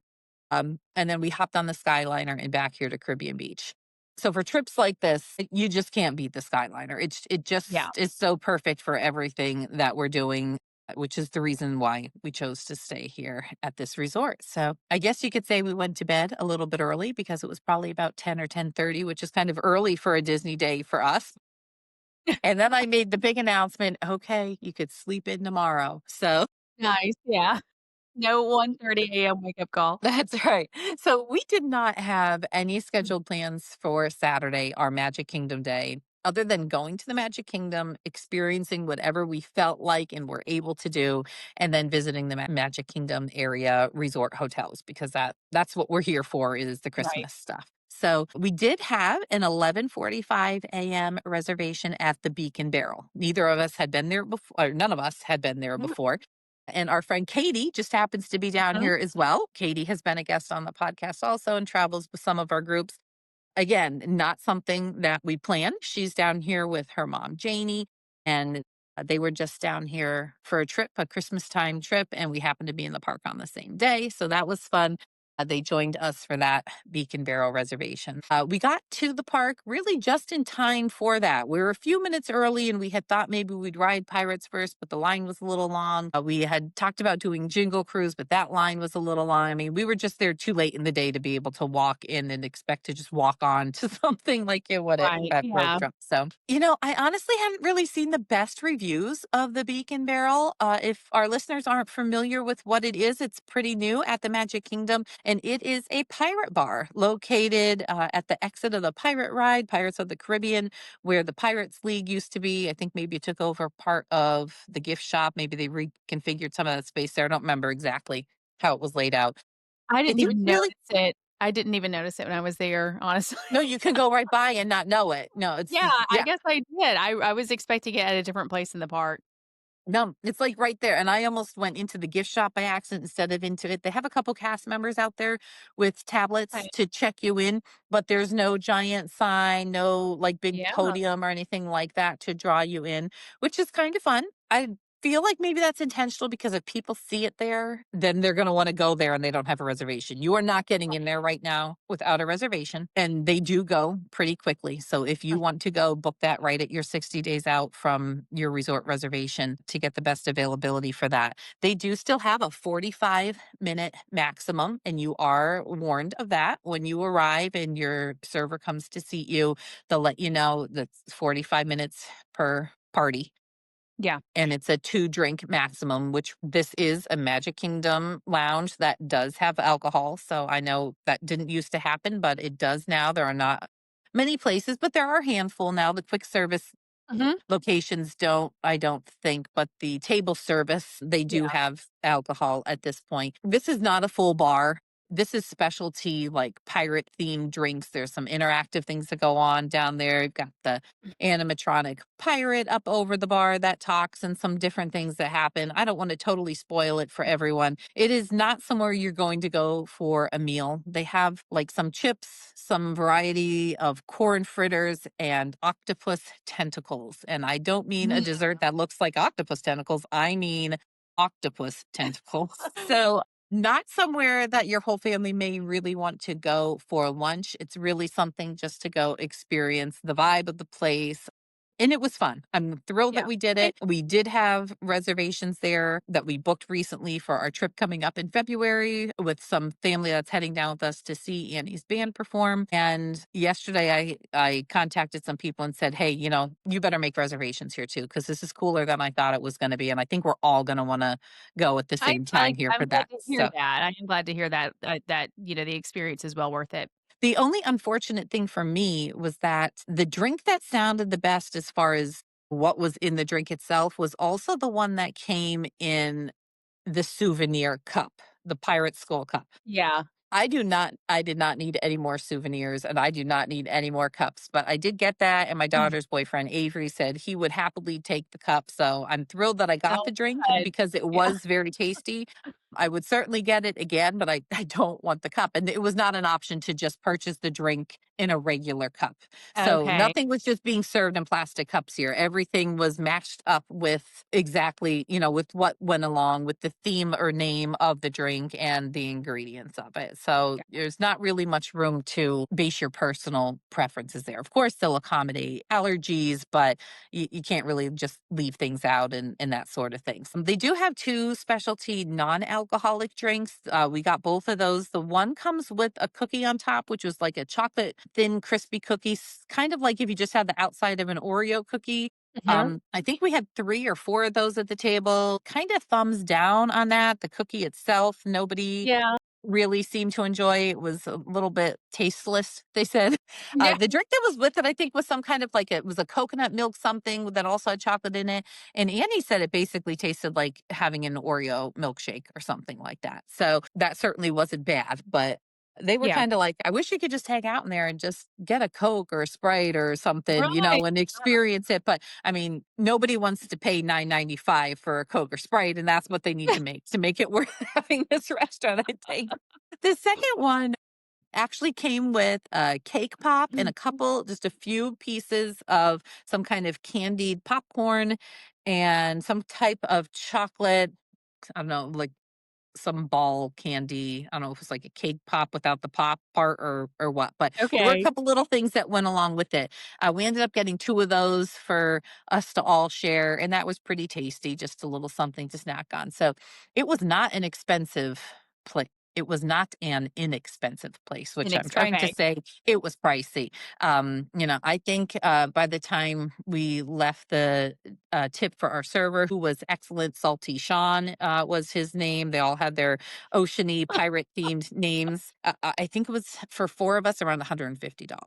And then we hopped on the Skyliner and back here to Caribbean Beach. So for trips like this, you just can't beat the Skyliner. It Yeah. just is so perfect for everything that we're doing, which is the reason why we chose to stay here at this resort. So I guess you could say we went to bed a little bit early because it was probably about 10 or 10:30, which is kind of early for a Disney day for us. And then I made the big announcement, okay, you could sleep in tomorrow. So Nice, yeah. No 1:30 AM wake up call. that's right. So we did not have any scheduled plans for Saturday, our Magic Kingdom day, other than going to the Magic Kingdom, experiencing whatever we felt like and were able to do, and then visiting the Magic Kingdom area resort hotels because that's what we're here for is the Right. Christmas stuff. So we did have an 11:45 a.m. reservation at the Beacon Barrel. Neither of us had been there before, or none of us had been there Mm, before. And our friend Katie just happens to be down Mhm. here as well. Katie has been a guest on the podcast also and travels with some of our groups. Again, not something that we planned. She's down here with her mom, Janie, and they were just down here for a trip, a Christmas time trip, and we happened to be in the park on the same day. So that was fun. They joined us for that Beacon Barrel reservation. We got to the park really just in time for that. We were a few minutes early and we had thought maybe we'd ride Pirates first, but the line was a little long. We had talked about doing Jingle Cruise, but that line was a little long. I mean, we were just there too late in the day to be able to walk in and expect to just walk on to something like you would Right. at Road Yeah. Trip. So, I honestly haven't really seen the best reviews of the Beacon Barrel. If our listeners aren't familiar with what it is, it's pretty new at the Magic Kingdom, and it is a pirate bar located at the exit of the pirate ride, Pirates of the Caribbean, where the Pirates League used to be. I think maybe it took over part of the gift shop. Maybe they reconfigured some of that space there. I don't remember exactly how it was laid out. I didn't It's even really notice it. I didn't even notice it when I was there, honestly. no, you can go right by and not know it. No, it's Yeah, I yeah. guess I did. I was expecting it at a different place in the park. No, it's like right there. And I almost went into the gift shop by accident instead of into it. They have a couple cast members out there with tablets Okay. to check you in, but there's no giant sign, no like big Yeah. podium or anything like that to draw you in, which is kind of fun. I feel like maybe that's intentional because if people see it there, then they're going to want to go there and they don't have a reservation. You are not getting in there right now without a reservation, and they do go pretty quickly. So if you want to go, book that right at your 60 days out from your resort reservation to get the best availability for that. They do still have a 45-minute maximum, and you are warned of that when you arrive and your server comes to seat you. They'll let you know that's 45 minutes per party, Yeah. and it's a 2 drink maximum, which this is a Magic Kingdom lounge that does have alcohol. So I know that didn't used to happen, but it does now. There are not many places, but there are a handful now. The quick service Mhm. locations don't, I don't think, but the table service, they do Yeah. have alcohol at this point. This is not a full bar. This is specialty, like pirate themed drinks. There's some interactive things that go on down there. You've got the animatronic pirate up over the bar that talks and some different things that happen. I don't want to totally spoil it for everyone. It is not somewhere you're going to go for a meal. They have like some chips, some variety of corn fritters, and octopus tentacles. And I don't mean a Mm. dessert that looks like octopus tentacles. I mean octopus tentacles. So not somewhere that your whole family may really want to go for lunch. It's really something just to go experience the vibe of the place. And it was fun. I'm thrilled that Yeah. we did Okay. it. We did have reservations there that we booked recently for our trip coming up in February with some family that's heading down with us to see Annie's band perform. And yesterday I contacted some people and said, "Hey, you better make reservations here too because this is cooler than I thought it was going to be, and I think we're all going to want to go at the same time here I'm for glad that." to hear So that. I am glad to hear that, the experience is well worth it. the only unfortunate thing for me was that the drink that sounded the best as far as what was in the drink itself was also the one that came in the souvenir cup, the pirate skull cup. Yeah. I did not need any more souvenirs and I do not need any more cups, but I did get that. And my Mm. daughter's boyfriend, Avery, said he would happily take the cup. So I'm thrilled that I got Oh, the drink good. because it Yeah. was very tasty. I would certainly get it again, but I don't want the cup. And it was not an option to just purchase the drink in a regular cup. So Okay. nothing was just being served in plastic cups here. Everything was matched up with exactly, with what went along with the theme or name of the drink and the ingredients of it. So Yeah. there's not really much room to base your personal preferences there. Of course, they'll accommodate allergies, but you can't really just leave things out and that sort of thing. So they do have two specialty non-alcoholic drinks. We got both of those. The one comes with a cookie on top, which was like a chocolate thin, crispy cookie, kind of like if you just had the outside of an Oreo cookie. Mhm. I think we had 3 or 4 of those at the table. Kind of thumbs down on that. The cookie itself, nobody Yeah. really seemed to enjoy. It was a little bit tasteless, they said. Yeah. The drink that was with it, I think, was some kind of like it was a coconut milk something that also had chocolate in it. And Annie said it basically tasted like having an Oreo milkshake or something like that. So that certainly wasn't bad, but They were Yeah. kinda like, "I wish you could just hang out in there and just get a Coke or a Sprite or something, Right. and experience it," but, I mean, nobody wants to pay $9.95 for a Coke or Sprite, and that's what they need to make it worth having this restaurant, I think. The second one actually came with a cake pop and just a few pieces of some kind of candied popcorn and some type of chocolate, I don't know, like some ball candy. I don't know if it's like a cake pop without the pop part or what, but there were a Okay. couple little things that went along with it. We ended up getting two of those for us to all share, and that was pretty tasty. Just a little something to snack on. So it was not an expensive place. It was not an inexpensive place, which I'm trying to Okay. say it was pricey. I think by the time we left the tip for our server, who was excellent. Salty Sean was his name. They all had their oceany pirate themed names. I think it was for four of us around $150.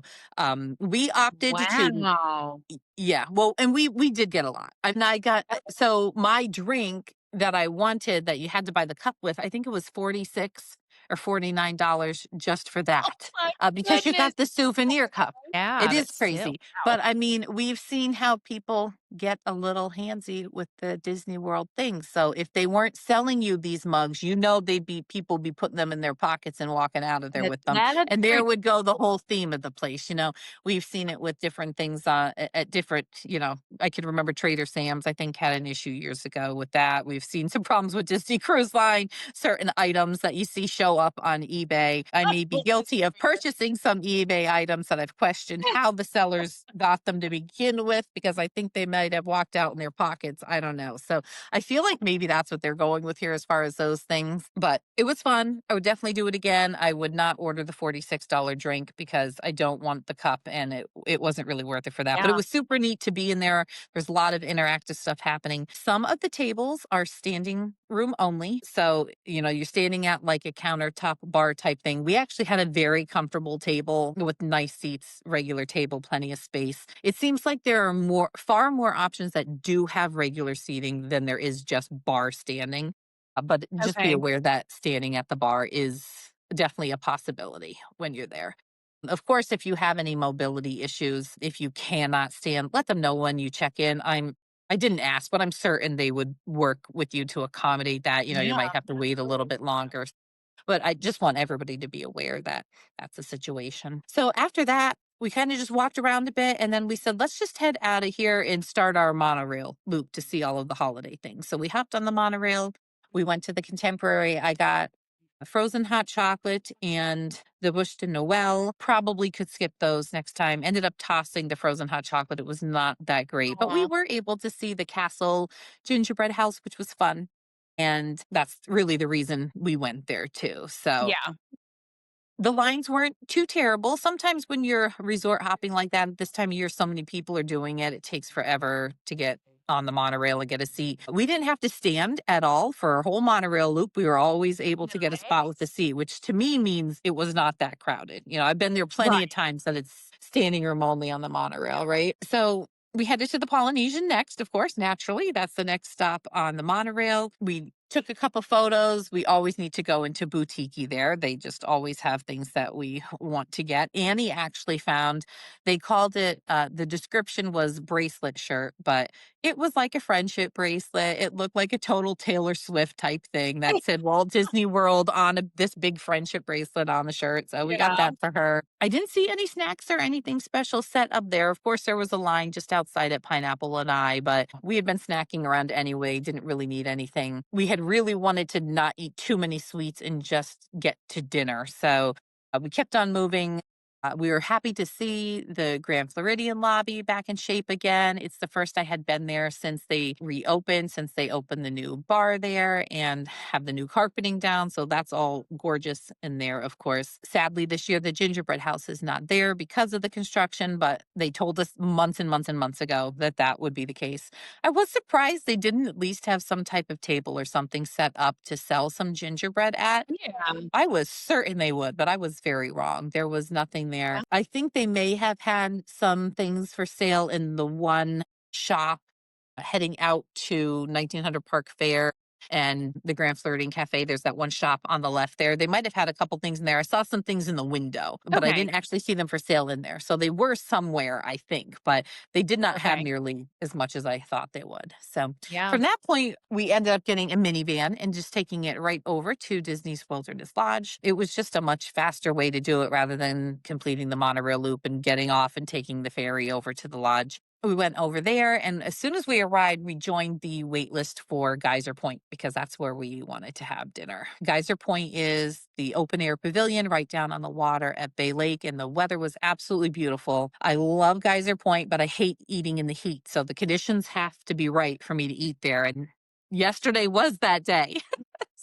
We opted to Wow. yeah, well, and we did get a lot. And I got so my drink that I wanted that you had to buy the cup with, I think it was 46 or $49 just for Oh that, my because you goodness. got the souvenir cup. It Yeah, but is still. crazy. But Wow. I mean, we've seen how people get a little handsy with the Disney World things. So if they weren't selling you these mugs, they'd be people be putting them in their pockets and walking out of there with them. That's And true. there would go the whole theme of the place. We've seen it with different things at different, I could remember Trader Sam's, I think, had an issue years ago with that. We've seen some problems with Disney Cruise Line, certain items that you see show up on eBay. I may be guilty of purchasing some eBay items that I've questioned how the sellers got them to begin with, because I think they might have walked out in their pockets. I don't know. So I feel like maybe that's what they're going with here as far as those things. But it was fun. I would definitely do it again. I would not order the $46 drink because I don't want the cup, and it wasn't really worth it for that. But it Yeah. was super neat to be in there. There's a lot of interactive stuff happening. Some of the tables are standing room only. So, you're standing at like a countertop bar type thing. We actually had a very comfortable table with nice seats, regular table, plenty of space. It seems like there are far more options that do have regular seating than there is just bar standing. But just be Okay. aware that standing at the bar is definitely a possibility when you're there. Of course, if you have any mobility issues, if you cannot stand, let them know when you check in. I didn't ask, but I'm certain they would work with you to accommodate that. You Yeah. might have to wait a little bit longer, but I just want everybody to be aware that that's a situation. So after that, we kind of just walked around a bit, and then we said, let's just head out of here and start our monorail loop to see all of the holiday things. So we hopped on the monorail. We went to the Contemporary. I got a frozen hot chocolate and the Bush de Noel. Probably could skip those next time. Ended up tossing the frozen hot chocolate. It was not that great, but we Aw. were able to see the castle gingerbread house, which was fun. And that's really the reason we went there too. So Yeah. the lines weren't too terrible. Sometimes when you're resort hopping like that at this time of year, so many people are doing it. It takes forever to get on the monorail and get a seat. We didn't have to stand at all for our whole monorail loop. We were always able to get a spot with a Nice. seat, which to me means it was not that crowded. I've been there plenty of Right. times that it's standing room only on the monorail, right? So we headed to the Polynesian next, of course, naturally. That's the next stop on the monorail. We took a couple photos. We always need to go into boutique there. They just always have things that we want to get. Annie actually found, they called it, the description was bracelet shirt, but it was like a friendship bracelet. It looked like a total Taylor Swift type thing that said Walt Disney World on this big friendship bracelet on the shirt. So we got Yeah. that for her. I didn't see any snacks or anything special set up there. Of course, there was a line just outside at Pineapple and I, but we had been snacking around anyway, didn't really need anything. We had really wanted to not eat too many sweets and just get to dinner. So we kept on moving. We were happy to see the Grand Floridian lobby back in shape again. It's the first I had been there since they reopened, since they opened the new bar there and have the new carpeting down. So that's all gorgeous in there, of course. Sadly, this year, the gingerbread house is not there because of the construction, but they told us months and months and months ago that that would be the case. I was surprised they didn't at least have some type of table or something set up to sell some gingerbread at. Yeah. I was certain they would, but I was very wrong. There was nothing there. I think they may have had some things for sale in the one shop heading out to 1900 Park Fair. and the Grand Flirting Cafe. There's that one shop on the left there. They might have had a couple things in there. I saw some things in the window, but I Okay. didn't actually see them for sale in there. So they were somewhere, I think, but they did not have Okay. nearly as much as I thought they would. So Yeah. from that point, we ended up getting a minivan and just taking it right over to Disney's Wilderness Lodge. It was just a much faster way to do it rather than completing the monorail loop and getting off and taking the ferry over to the lodge. We went over there, and as soon as we arrived, we joined the wait list for Geyser Point because that's where we wanted to have dinner. Geyser Point is the open air pavilion right down on the water at Bay Lake, and the weather was absolutely beautiful. I love Geyser Point, but I hate eating in the heat. So the conditions have to be right for me to eat there. And yesterday was that day.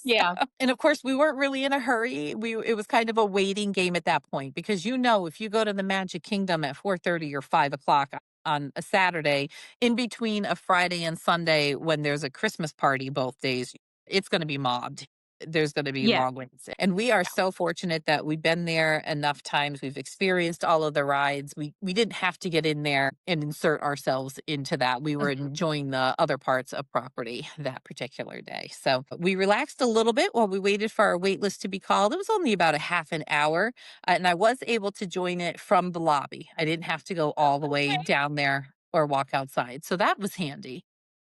Yeah. And of course, we weren't really in a hurry. It was kind of a waiting game at that point because if you go to the Magic Kingdom at 4:30 or 5 o'clock on a Saturday, in between a Friday and Sunday when there's a Christmas party both days, it's going to be mobbed. There's going to be Yeah. long waits. And we are so fortunate that we've been there enough times. We've experienced all of the rides. We didn't have to get in there and insert ourselves into that. We were Mhm. enjoying the other parts of property that particular day. So we relaxed a little bit while we waited for our wait list to be called. It was only about a half an hour, and I was able to join it from the lobby. I didn't have to go all the way Okay. down there or walk outside. So that was handy.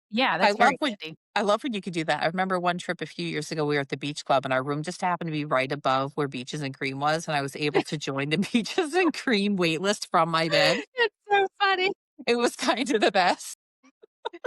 Yeah, I that's love very when handy. I love when you could do that. I remember one trip a few years ago, we were at the beach club and our room just happened to be right above where Beaches and Cream was. And I was able to join the Beaches and Cream wait list from my bed. It's so funny. It was kind of the best.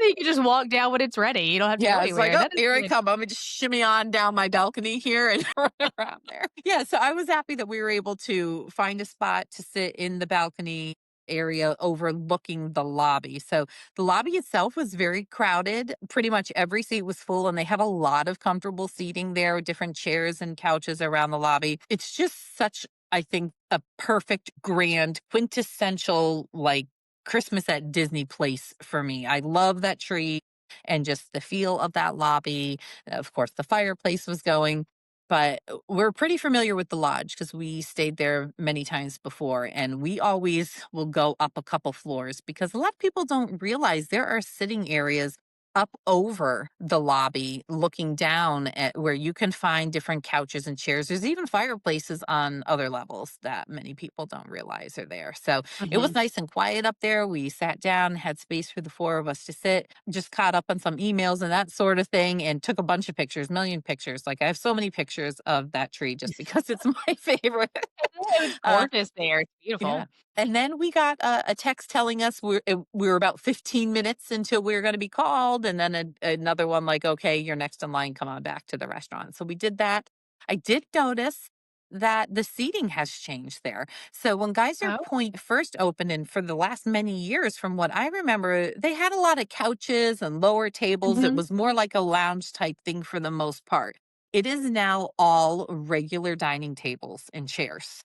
You can just walk down when it's ready. You don't have to go Yeah, it's like, anywhere. "Oh, That is here I good. come. I'm gonna just shimmy on down my balcony here and run around there." Yeah, so I was happy that we were able to find a spot to sit in the balcony area overlooking the lobby. So the lobby itself was very crowded. Pretty much every seat was full, and they have a lot of comfortable seating there, with different chairs and couches around the lobby. It's just such, I think, a perfect, grand, quintessential, like, Christmas at Disney place for me. I love that tree and just the feel of that lobby. Of course, the fireplace was going, but we're pretty familiar with the lodge because we stayed there many times before. And we always will go up a couple floors because a lot of people don't realize there are sitting areas up over the lobby looking down at where you can find different couches and chairs. There's even fireplaces on other levels that many people don't realize are there. So it was Mhm. nice and quiet up there. We sat down, had space for the four of us to sit, just caught up on some emails and that sort of thing, and took a bunch of pictures, million pictures. Like I have so many pictures of that tree just because it's my favorite. It was uh, gorgeous there. It's yeah. beautiful. And then we got a text telling us we were about 15 minutes until we were going to be called. And then another one like, okay, you're next in line. Come on back to the restaurant. So we did that. I did notice that the seating has changed there. So when Geyser Oh. Point first opened, and for the last many years, from what I remember, they had a lot of couches and lower tables. It Mhm. was more like a lounge type thing for the most part. It is now all regular dining tables and chairs.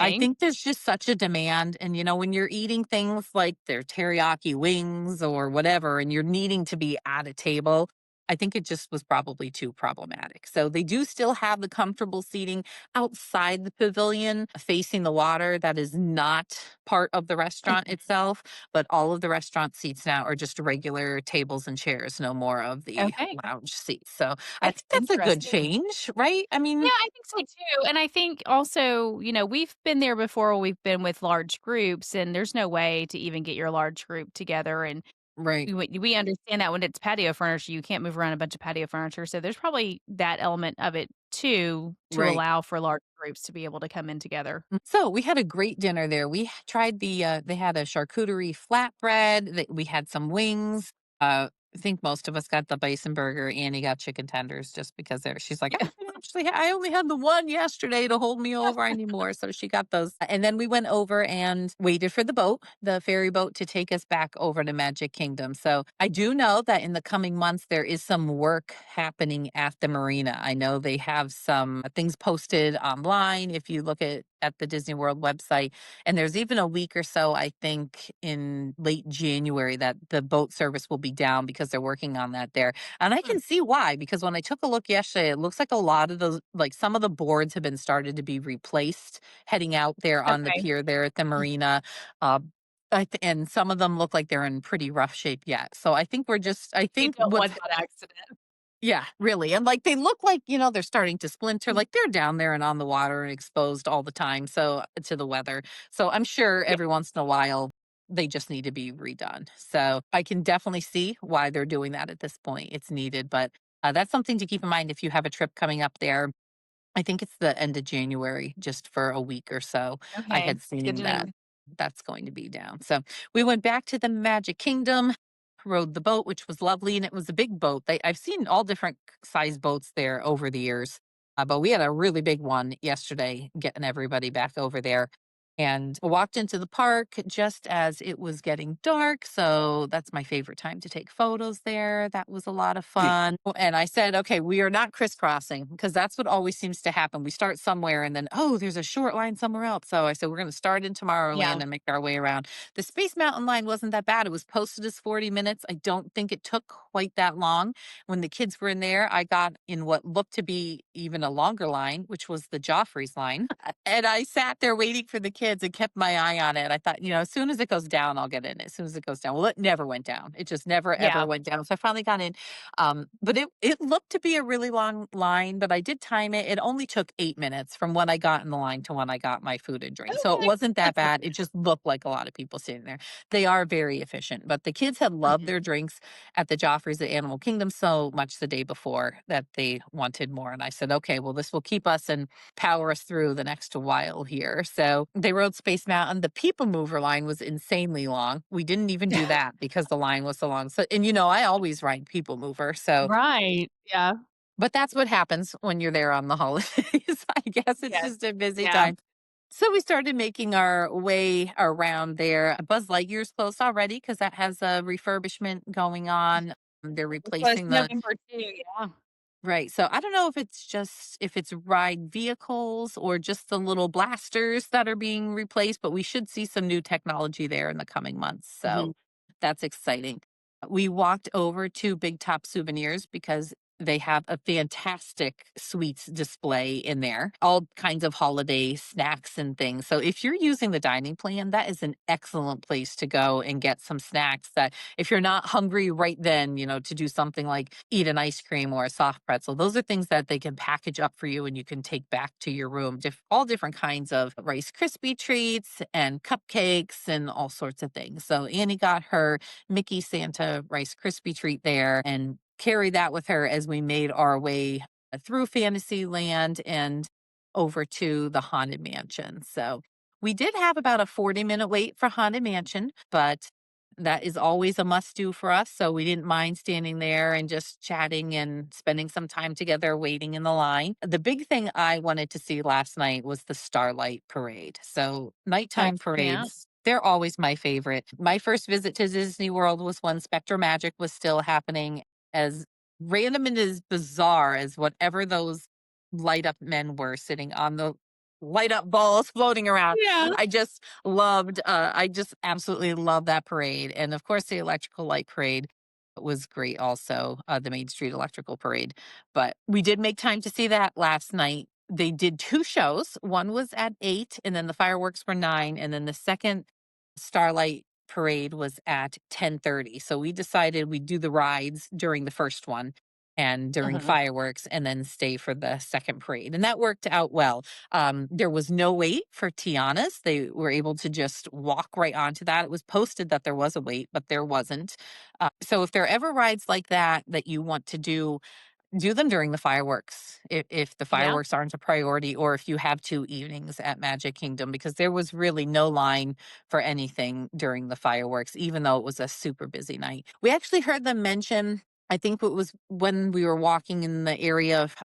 I Okay. think there's just such a demand. And, when you're eating things like their teriyaki wings or whatever, and you're needing to be at a table, I think it just was probably too problematic. So they do still have the comfortable seating outside the pavilion facing the water. That is not part of the restaurant Mhm. itself, but all of the restaurant seats now are just regular tables and chairs, no more of the Okay. lounge seats. So I That's think that's a good interesting. change, right? I Yeah, mean, I think so too. And I think also, we've been there before. We've been with large groups, and there's no way to even get your large group together. And right, we understand that when it's patio furniture, you can't move around a bunch of patio furniture. So there's probably that element of it too to right. allow for large groups to be able to come in together. So we had a great dinner there. Tried they had a charcuterie flatbread. We had some wings. I think most of us got the bison burger. Annie got chicken tenders just because she's like, Yeah. I only had the one yesterday to hold me over. I need more. So she got those. And then we went over and waited for the ferry boat to take us back over to Magic Kingdom. So I do know that in the coming months, there is some work happening at the marina. I know they have some things posted online. If you look at the Disney World website, and there's even a week or so, I think, in late January that the boat service will be down because they're working on that there. And I Mm. can see why, because when I took a look yesterday, it looks like a lot of those, like some of the boards have been started to be replaced heading out there on the Okay. pier there at the marina. Uh, and some of them look like they're in pretty rough shape yet. So I think You don't want that accident. Yeah, really, and, like, they look like, they're starting to splinter, like, they're down there and on the water and exposed all the time, so to the weather, so I'm sure Yeah. every once in a while, they just need to be redone, so I can definitely see why they're doing that at this point, it's needed, but, that's something to keep in mind if you have a trip coming up there. I think it's the end of January, just for a week or so. I Okay. had It's good seen to that know. that's going to be down. So we went back to the Magic Kingdom, rode the boat, which was lovely, and it was a big boat. I've seen all different size boats there over the years, but we had a really big one yesterday, getting everybody back over there. And walked into the park just as it was getting dark. So that's my favorite time to take photos there. That was a lot of fun. And I said, okay, we are not crisscrossing because that's what always seems to happen. We start somewhere and then, oh, there's a short line somewhere else. So I said, we're going to start in Yeah. Tomorrowland and make our way around. The Space Mountain line wasn't that bad. It was posted as 40 minutes. I don't think it took quite that long. When the kids were in there, I got in what looked to be even a longer line, which was the Joffrey's line. And I sat there waiting for the kids and kept my eye on it. I thought, as soon as it goes down, I'll get in. As soon as it goes down. Well, it never went down. It just never ever Yeah. went down. So I finally got in. But it looked to be a really long line, but I did time it. It only took 8 minutes from when I got in the line to when I got my food and drink. So it Okay. wasn't that That's bad. It just looked like a lot of people sitting there. They are very efficient, but the kids had loved Mhm. their drinks at the Joffrey's at Animal Kingdom so much the day before that they wanted more. And I said, okay, well, this will keep us and power us through the next while here. So they rode Space Mountain. The People Mover line was insanely long. We didn't even do that because the line was so long. So, and I always ride People Mover. So, Right. Yeah. but that's what happens when you're there on the holidays. I guess it's Yes. just a busy Yeah. time. So we started making our way around there. Buzz Lightyear's closed already because that has a refurbishment going on. They're It was replacing the November too. Yeah. right. So I don't know if it's ride vehicles or just the little blasters that are being replaced, but we should see some new technology there in the coming months. So Mhm. that's exciting. We walked over to Big Top Souvenirs because they have a fantastic sweets display in there, all kinds of holiday snacks and things. So if you're using the dining plan, that is an excellent place to go and get some snacks that if you're not hungry right then, to do something like eat an ice cream or a soft pretzel, those are things that they can package up for you and you can take back to your room. All different kinds of Rice Krispie treats and cupcakes and all sorts of things. So Annie got her Mickey Santa Rice Krispie treat there and carry that with her as we made our way through Fantasyland and over to the Haunted Mansion. So we did have about a 40-minute wait for Haunted Mansion, but that is always a must do for us. So we didn't mind standing there and just chatting and spending some time together waiting in the line. The big thing I wanted to see last night was the Starlight Parade. So Okay. nighttime Yeah. parades. They're always my favorite. My first visit to Disney World was when Spectre Magic was still happening. As random and as bizarre as whatever those light up men were sitting on the light up balls floating around. Yeah. I just absolutely love that parade. And of course, the electrical light parade was great also, the Main Street Electrical Parade. But we did make time to see that last night. They did two shows. One was at 8, and then the fireworks were 9, and then the second Starlight Parade was at 10:30. So we decided we'd do the rides during the first one and during Mhm. fireworks and then stay for the second parade. And that worked out well. There was no wait for Tiana's. They were able to just walk right onto that. It was posted that there was a wait, but there wasn't. So if there are ever rides like that that you want to do them during the fireworks if the Yeah. fireworks aren't a priority or if you have 2 evenings at Magic Kingdom, because there was really no line for anything during the fireworks, even though it was a super busy night. We actually heard them mention, I think it was when we were walking in the area of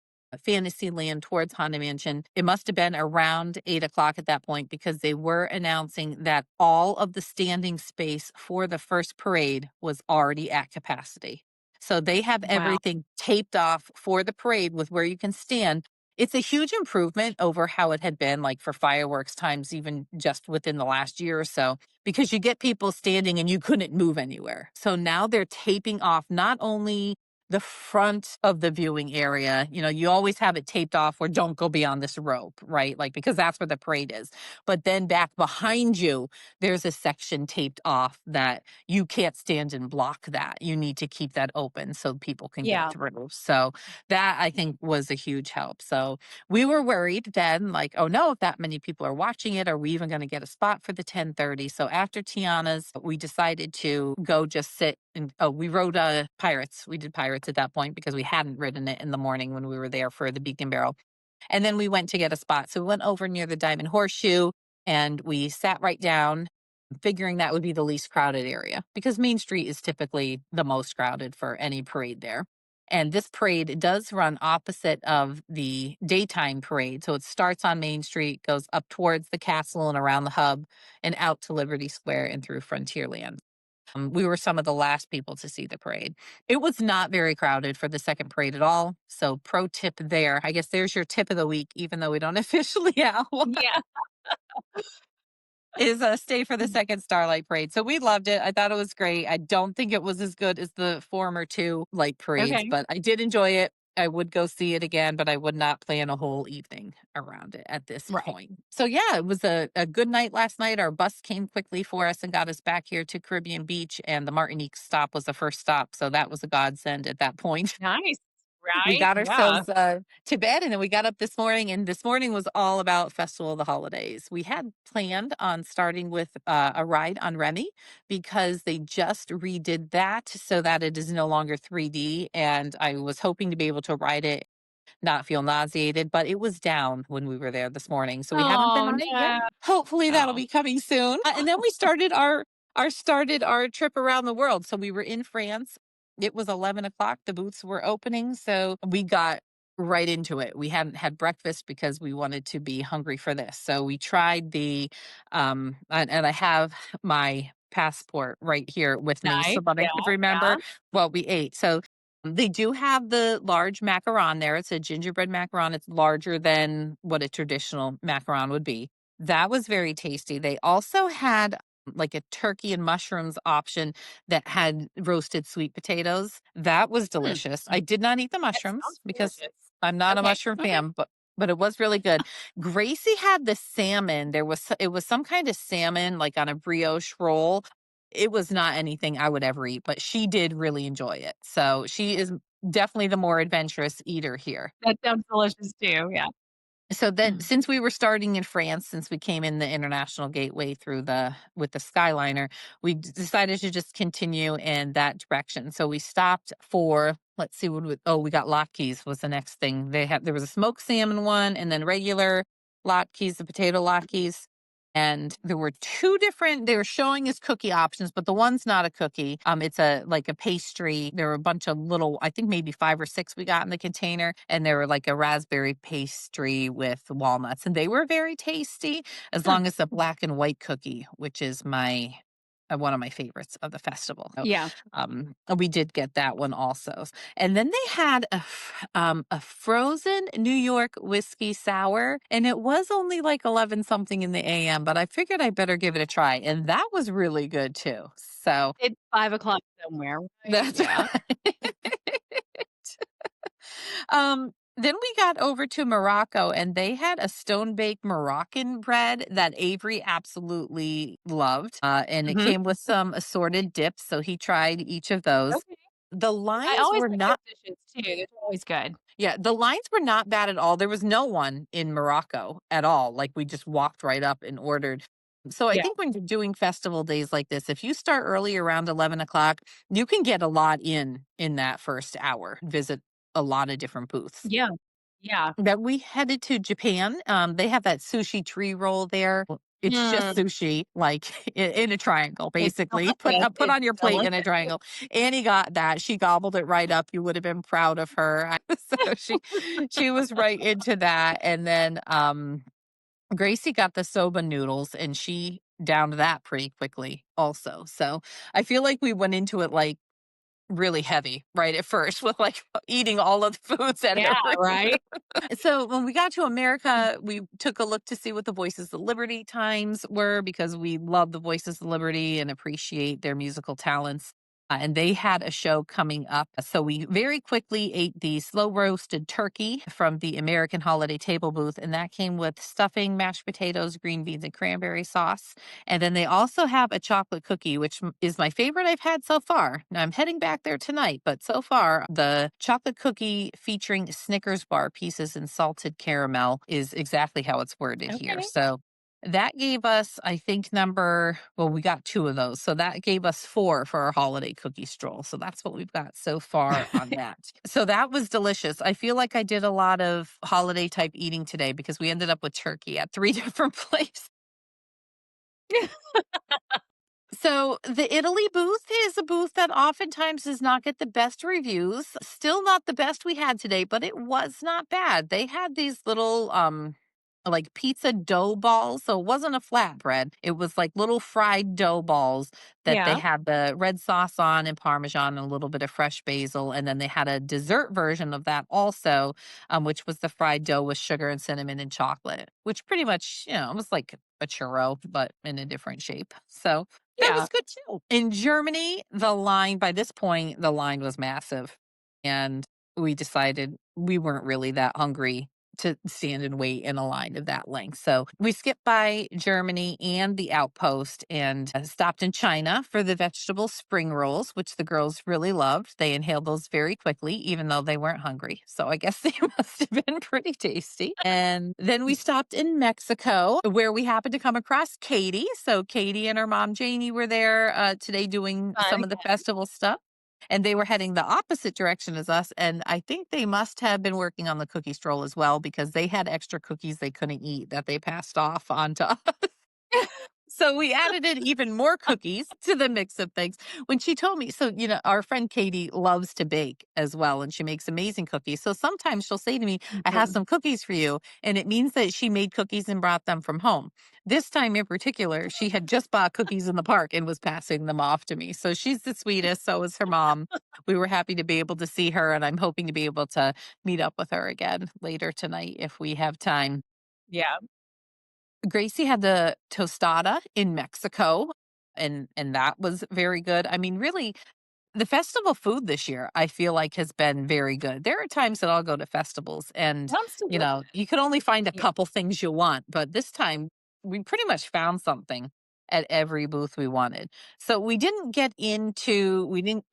Fantasyland towards Haunted Mansion. It must have been around 8 o'clock at that point because they were announcing that all of the standing space for the first parade was already at capacity. So they have Wow. everything taped off for the parade with where you can stand. It's a huge improvement over how it had been like for fireworks times, even just within the last year or so, because you get people standing and you couldn't move anywhere. So now they're taping off not only the front of the viewing area. You always have it taped off where don't go beyond this rope, right? Like, because that's where the parade is. But then back behind you, there's a section taped off that you can't stand and block that. You need to keep that open so people can get Yeah. through. So that I think was a huge help. So we were worried then, like, oh no, if that many people are watching it, are we even going to get a spot for the 10:30? So after Tiana's, we decided to go just sit and we rode Pirates. We did Pirates at that point because we hadn't ridden it in the morning when we were there for the Beacon Barrel. And then we went to get a spot. So we went over near the Diamond Horseshoe and we sat right down, figuring that would be the least crowded area because Main Street is typically the most crowded for any parade there. And this parade does run opposite of the daytime parade. So it starts on Main Street, goes up towards the castle and around the hub and out to Liberty Square and through Frontierland. We were some of the last people to see the parade. It was not very crowded for the second parade at all. So, pro tip there. I guess there's your tip of the week, even though we don't officially have one, Yeah. is stay for the second Starlight Parade. So, we loved it. I thought it was great. I don't think it was as good as the former two light parades, Okay. but I did enjoy it. I would go see it again, but I would not plan a whole evening around it at this Right. point. So, yeah, it was a good night last night. Our bus came quickly for us and got us back here to Caribbean Beach, and the Martinique stop was the first stop. So, that was a godsend at that point. Nice. We Right? got Yeah. ourselves to bed, and then we got up this morning, and this morning was all about Festival of the Holidays. We had planned on starting with a ride on Remy because they just redid that so that it is no longer 3D, and I was hoping to be able to ride it, not feel nauseated, but it was down when we were there this morning, so we haven't been Oh, on it yet. no. Hopefully, that'll be coming soon. And then we started our trip around the world. So we were in France. It was 11 o'clock. The booths were opening, so we got right into it. We hadn't had breakfast because we wanted to be hungry for this. So we tried and I have my passport right here with me so Nice. that I Yeah. could remember Yeah. what we ate. So they do have the large macaron there. It's a gingerbread macaron. It's larger than what a traditional macaron would be. That was very tasty. They also had like a turkey and mushrooms option that had roasted sweet potatoes. That was Hmm. delicious. I did not eat the That sounds mushrooms because delicious. I'm not a Okay. mushroom Okay. fan, but it was really good. Gracie had the salmon. It was some kind of salmon like on a brioche roll. It was not anything I would ever eat, but she did really enjoy it. So she is definitely the more adventurous eater here. That sounds delicious too. Yeah. So then Mm. since we were starting in France, since we came in the international gateway through the with the Skyliner, we decided to just continue in that direction. So we stopped for let's see we got latkes was the next thing. There was a smoked salmon one and then regular latkes, the potato latkes. And there were two different they were showing as cookie options, but the one's not a cookie. It's a like a pastry. There were a bunch of little, I think maybe 5 or 6 we got in the container, and they were like a raspberry pastry with walnuts, and they were very tasty as Huh. long as the black and white cookie, which is my one of my favorites of the festival. So, Yeah. we did get that one also. And then they had a frozen New York whiskey sour, and it was only like 11 something in the AM, but I figured I better give it a try. And that was really good too. So It's 5 o'clock somewhere, right? that's Yeah. right. Then we got over to Morocco and they had a stone baked Moroccan bread that Avery absolutely loved. And it Mhm. came with some assorted dips. So he tried each of those. Okay. The I lines always were like those not dishes too. Those are always good. Yeah, the lines were not bad at all. There was no one in Morocco at all. Like we just walked right up and ordered. So I Yeah. think when you're doing festival days like this, if you start early around 11 o'clock, you can get a lot in that first hour. Visit a lot of different booths. Yeah. Yeah. That we headed to Japan. They have that sushi tree roll there. It's just Mm. sushi, like in a triangle, It's basically. delicious. Put It's on your plate in a delicious. triangle. Annie got that. She gobbled it right up. You would have been proud of her. So she was right into that. And then Gracie got the soba noodles, and she downed that pretty quickly, also. So I feel like we went into it like really heavy right at first with like eating all of the foods that Yeah, are right? so when we got to America, we took a look to see what the Voices of Liberty times were because we love the Voices of Liberty and appreciate their musical talents. and they had a show coming up. So we very quickly ate the slow roasted turkey from the American Holiday Table booth, and that came with stuffing, mashed potatoes, green beans, and cranberry sauce. And then they also have a chocolate cookie, which is my favorite I've had so far. Now I'm heading back there tonight, but so far, the chocolate cookie featuring Snickers bar pieces and salted caramel is exactly how it's worded here. Okay. So that gave us, I think, well, we got two of those. So that gave us four for our holiday cookie stroll. So that's what we've got so far on that. So that was delicious. I feel like I did a lot of holiday type eating today because we ended up with turkey at three different places. So the Italy booth is a booth that oftentimes does not get the best reviews. Still not the best we had today, but it was not bad. They had these little like pizza dough balls. So it wasn't a flatbread. It was like little fried dough balls that they Yeah. had the red sauce on and parmesan and a little bit of fresh basil. And then they had a dessert version of that also, which was the fried dough with sugar and cinnamon and chocolate, which pretty much, it was like a churro, but in a different shape. So that was Yeah. good too. In Germany, by this point, the line was massive. And we decided we weren't really that hungry to stand and wait in a line of that length. So we skipped by Germany and the outpost and stopped in China for the vegetable spring rolls, which the girls really loved. They inhaled those very quickly, even though they weren't hungry. So I guess they must have been pretty tasty. And then we stopped in Mexico where we happened to come across Katie. So Katie and her mom Janie were there today doing Fun. some of the festival stuff. And they were heading the opposite direction as us, and I think they must have been working on the cookie stroll as well because they had extra cookies they couldn't eat that they passed off onto us. So we added in even more cookies to the mix of things. When she told me, so, our friend Katie loves to bake as well, and she makes amazing cookies. So sometimes she'll say to me, I have Mhm. some cookies for you. And it means that she made cookies and brought them from home. This time in particular, she had just bought cookies in the park and was passing them off to me. So she's the sweetest. So is her mom. We were happy to be able to see her, and I'm hoping to be able to meet up with her again later tonight if we have time. Yeah. Gracie had the tostada in Mexico, and that was very good. I mean, really, the festival food this year, I feel like has been very good. There are times that I'll go to festivals and, Sounds delicious. you could only find a Yeah. couple things you want, but this time we pretty much found something at every booth we wanted. So we didn't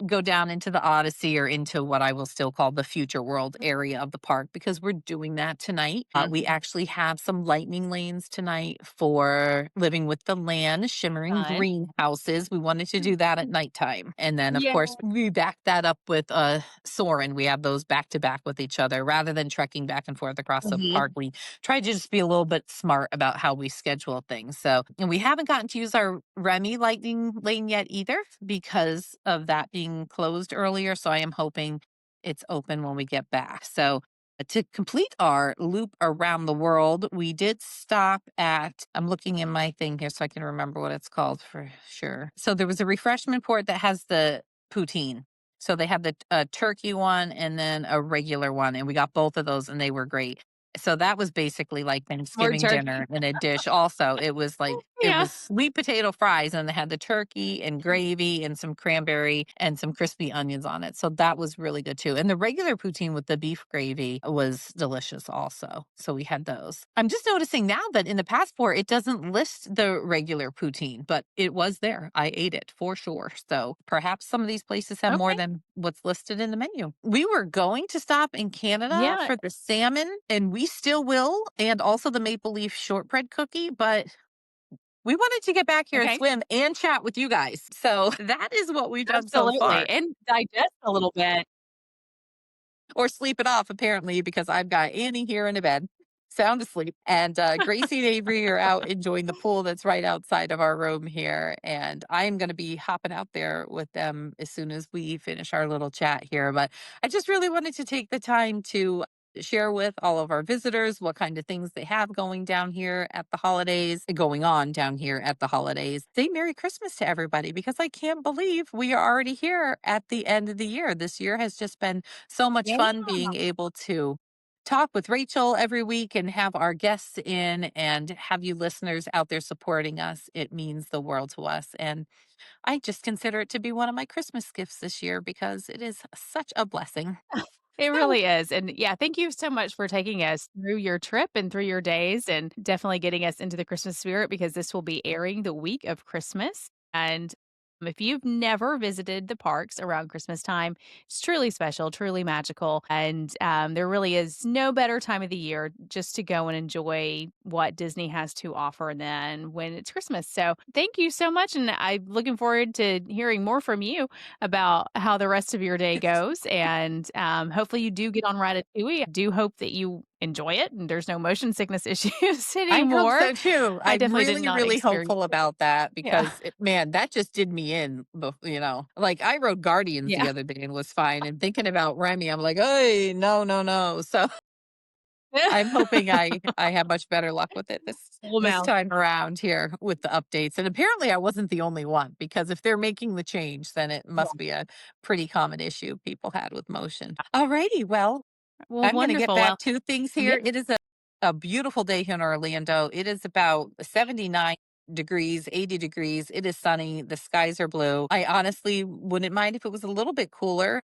go down into the Odyssey or into what I will still call the future world area of the park because we're doing that tonight. We Mhm. actually have some lightning lanes tonight for Living with the Land, shimmering Fun. greenhouses. We wanted to do that at nighttime. And then, of Yeah. course, we backed that up with Soarin'. We have those back to back with each other rather than trekking back and forth across the Mhm. park. We try to just be a little bit smart about how we schedule things. So, and we haven't gotten to use our Remy lightning lane yet either because of that being closed earlier. So I am hoping it's open when we get back. So to complete our loop around the world, we did stop at, I'm looking in my thing here so I can remember what it's called for sure. So there was a refreshment port that has the poutine. So they have the turkey one and then a regular one, and we got both of those, and they were great. So that was basically like More Thanksgiving turkey. dinner in a dish. Also, it Yeah. was sweet potato fries, and they had the turkey and gravy and some cranberry and some crispy onions on it. So that was really good too. And the regular poutine with the beef gravy was delicious also. So we had those. I'm just noticing now that in the passport it doesn't list the regular poutine, but it was there. I ate it for sure. So perhaps some of these places have more Okay. than what's listed in the menu. We were going to stop in Canada Yeah. for the salmon, and we still will, and also the maple leaf shortbread cookie, but we wanted to get back here and Okay. swim and chat with you guys. So that is what we've done so Absolutely. far. And digest a little bit. Or sleep it off, apparently, because I've got Annie here in a bed, sound asleep. And Gracie and Avery are out enjoying the pool that's right outside of our room here. And I'm going to be hopping out there with them as soon as we finish our little chat here. But I just really wanted to take the time to share with all of our visitors what kind of things they have going down here at the holidays, going on down here at the holidays. Say Merry Christmas to everybody because I can't believe we are already here at the end of the year. This year has just been so much Yeah. fun being able to talk with Rachel every week and have our guests in and have you listeners out there supporting us. It means the world to us. And I just consider it to be one of my Christmas gifts this year because it is such a blessing. It So really is. And yeah, thank you so much for taking us through your trip and through your days and definitely getting us into the Christmas spirit because this will be airing the week of Christmas. And if you've never visited the parks around Christmas time, it's truly special, truly magical. And there really is no better time of the year just to go and enjoy what Disney has to offer than when it's Christmas. So thank you so much. And I'm looking forward to hearing more from you about how the rest of your day goes. And hopefully you do get on Ratatouille. I do hope that you enjoy it and there's no motion sickness issues I hope anymore. so too. I I'm definitely did really, not really experience hopeful it. about that Yeah. because man, that just did me in. Like I rode Guardians the Yeah. other day and was fine. And thinking about Remy, I'm like, hey, no, no, no. So I'm hoping I have much better luck with it Full this mouth. time around here with the updates. And apparently I wasn't the only one because if they're making the change, then it Yeah. must be a pretty common issue people had with motion. Alrighty, well, Well, I'm going to get wonderful. back Well, to things yeah. here. It is a beautiful day here in Orlando. It is about 79 degrees, 80 degrees. It is sunny. The skies are blue. I honestly wouldn't mind if it was a little bit cooler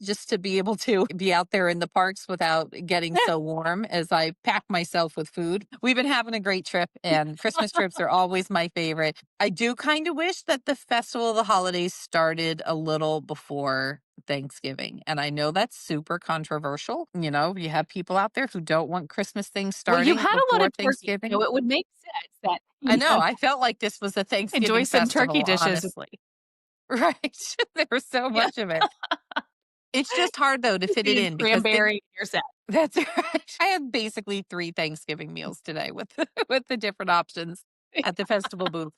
just to be able to be out there in the parks without getting so warm as I pack myself with food. We've been having a great trip, and Christmas trips are always my favorite. I do kind of wish that the Festival of the Holidays started a little before Thanksgiving. And I know that's super controversial. You know, you have people out there who don't want Christmas things Well, you starting had a lot before of turkey, so Thanksgiving. it would make sense that, I know. I felt like this was a enjoy Thanksgiving some turkey festival, dishes. honestly. Right. There was so Yeah. much of it. It's just hard though to fit it Being in because cranberry, you're set. that's right. I had basically 3 Thanksgiving meals today with with the different options at the festival booth.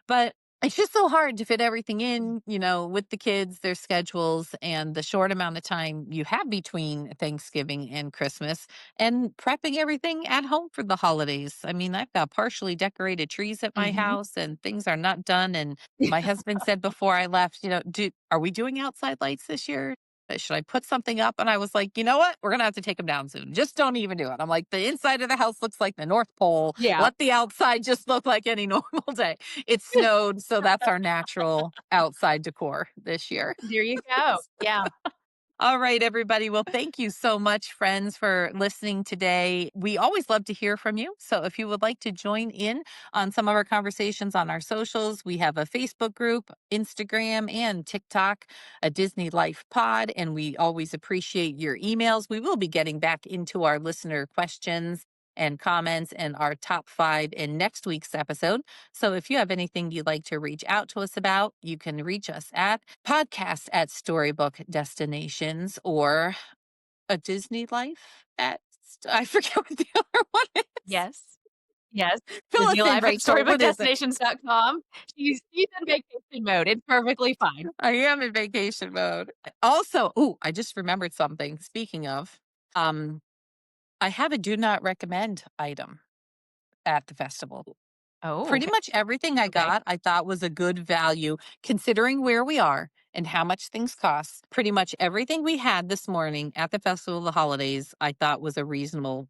But it's just so hard to fit everything in, with the kids, their schedules, and the short amount of time you have between Thanksgiving and Christmas, and prepping everything at home for the holidays. I mean, I've got partially decorated trees at my Mhm. house, and things are not done. And my husband said before I left, are we doing outside lights this year? Should I put something up? And I was like, you know what? We're going to have to take them down soon. Just don't even do it. I'm like, the inside of the house looks like the North Pole. Yeah. Let the outside just look like any normal day. It snowed, so that's our natural outside decor this year. There you go. Yeah. All right, everybody. Well, thank you so much, friends, for listening today. We always love to hear from you. So if you would like to join in on some of our conversations on our socials, we have a Facebook group, Instagram, and TikTok, a Disney Life Pod, and we always appreciate your emails. We will be getting back into our listener questions and comments and our top 5 in next week's episode. So if you have anything you'd like to reach out to us about, you can reach us at podcast at Storybook Destinations or a Disney Life at, I forget what the other one is. Yes. Yes. Fill us Disney in, Life at Rachel. What is it? storybookdestinations.com. She's in vacation mode. It's perfectly fine. I am in vacation mode. Also, I just remembered something. Speaking of, um, I have a do not recommend item at the festival. Oh, Pretty much everything I okay. got, I thought was a good value considering where we are and how much things cost. Pretty much everything we had this morning at the Festival of the Holidays, I thought was a reasonable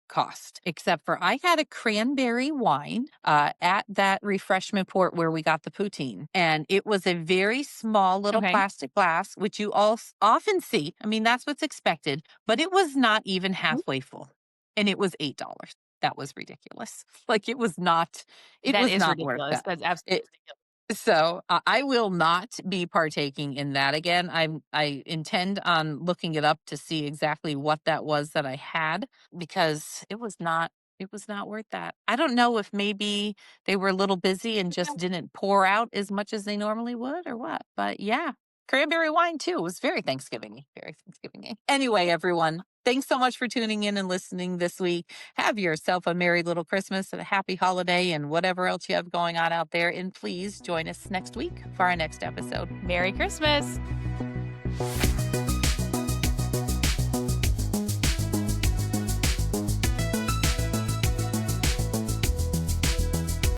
cost, except for I had a cranberry wine at that refreshment port where we got the poutine. And it was a very small little Okay. plastic glass, which you all often see. I mean, that's what's expected, but it was not even Mhm. halfway full. And it was $8. That was ridiculous. Like it That was is not worth ridiculous. that. That's absolutely It, ridiculous. so I will not be partaking in that again. I intend on looking it up to see exactly what that was that I had because it was not worth that. I don't know if maybe they were a little busy and just didn't pour out as much as they normally would or what. But yeah, cranberry wine too. It was very Thanksgiving, very Thanksgiving. Anyway, everyone, thanks so much for tuning in and listening this week. Have yourself a merry little Christmas and a happy holiday and whatever else you have going on out there. And please join us next week for our next episode. Merry Christmas.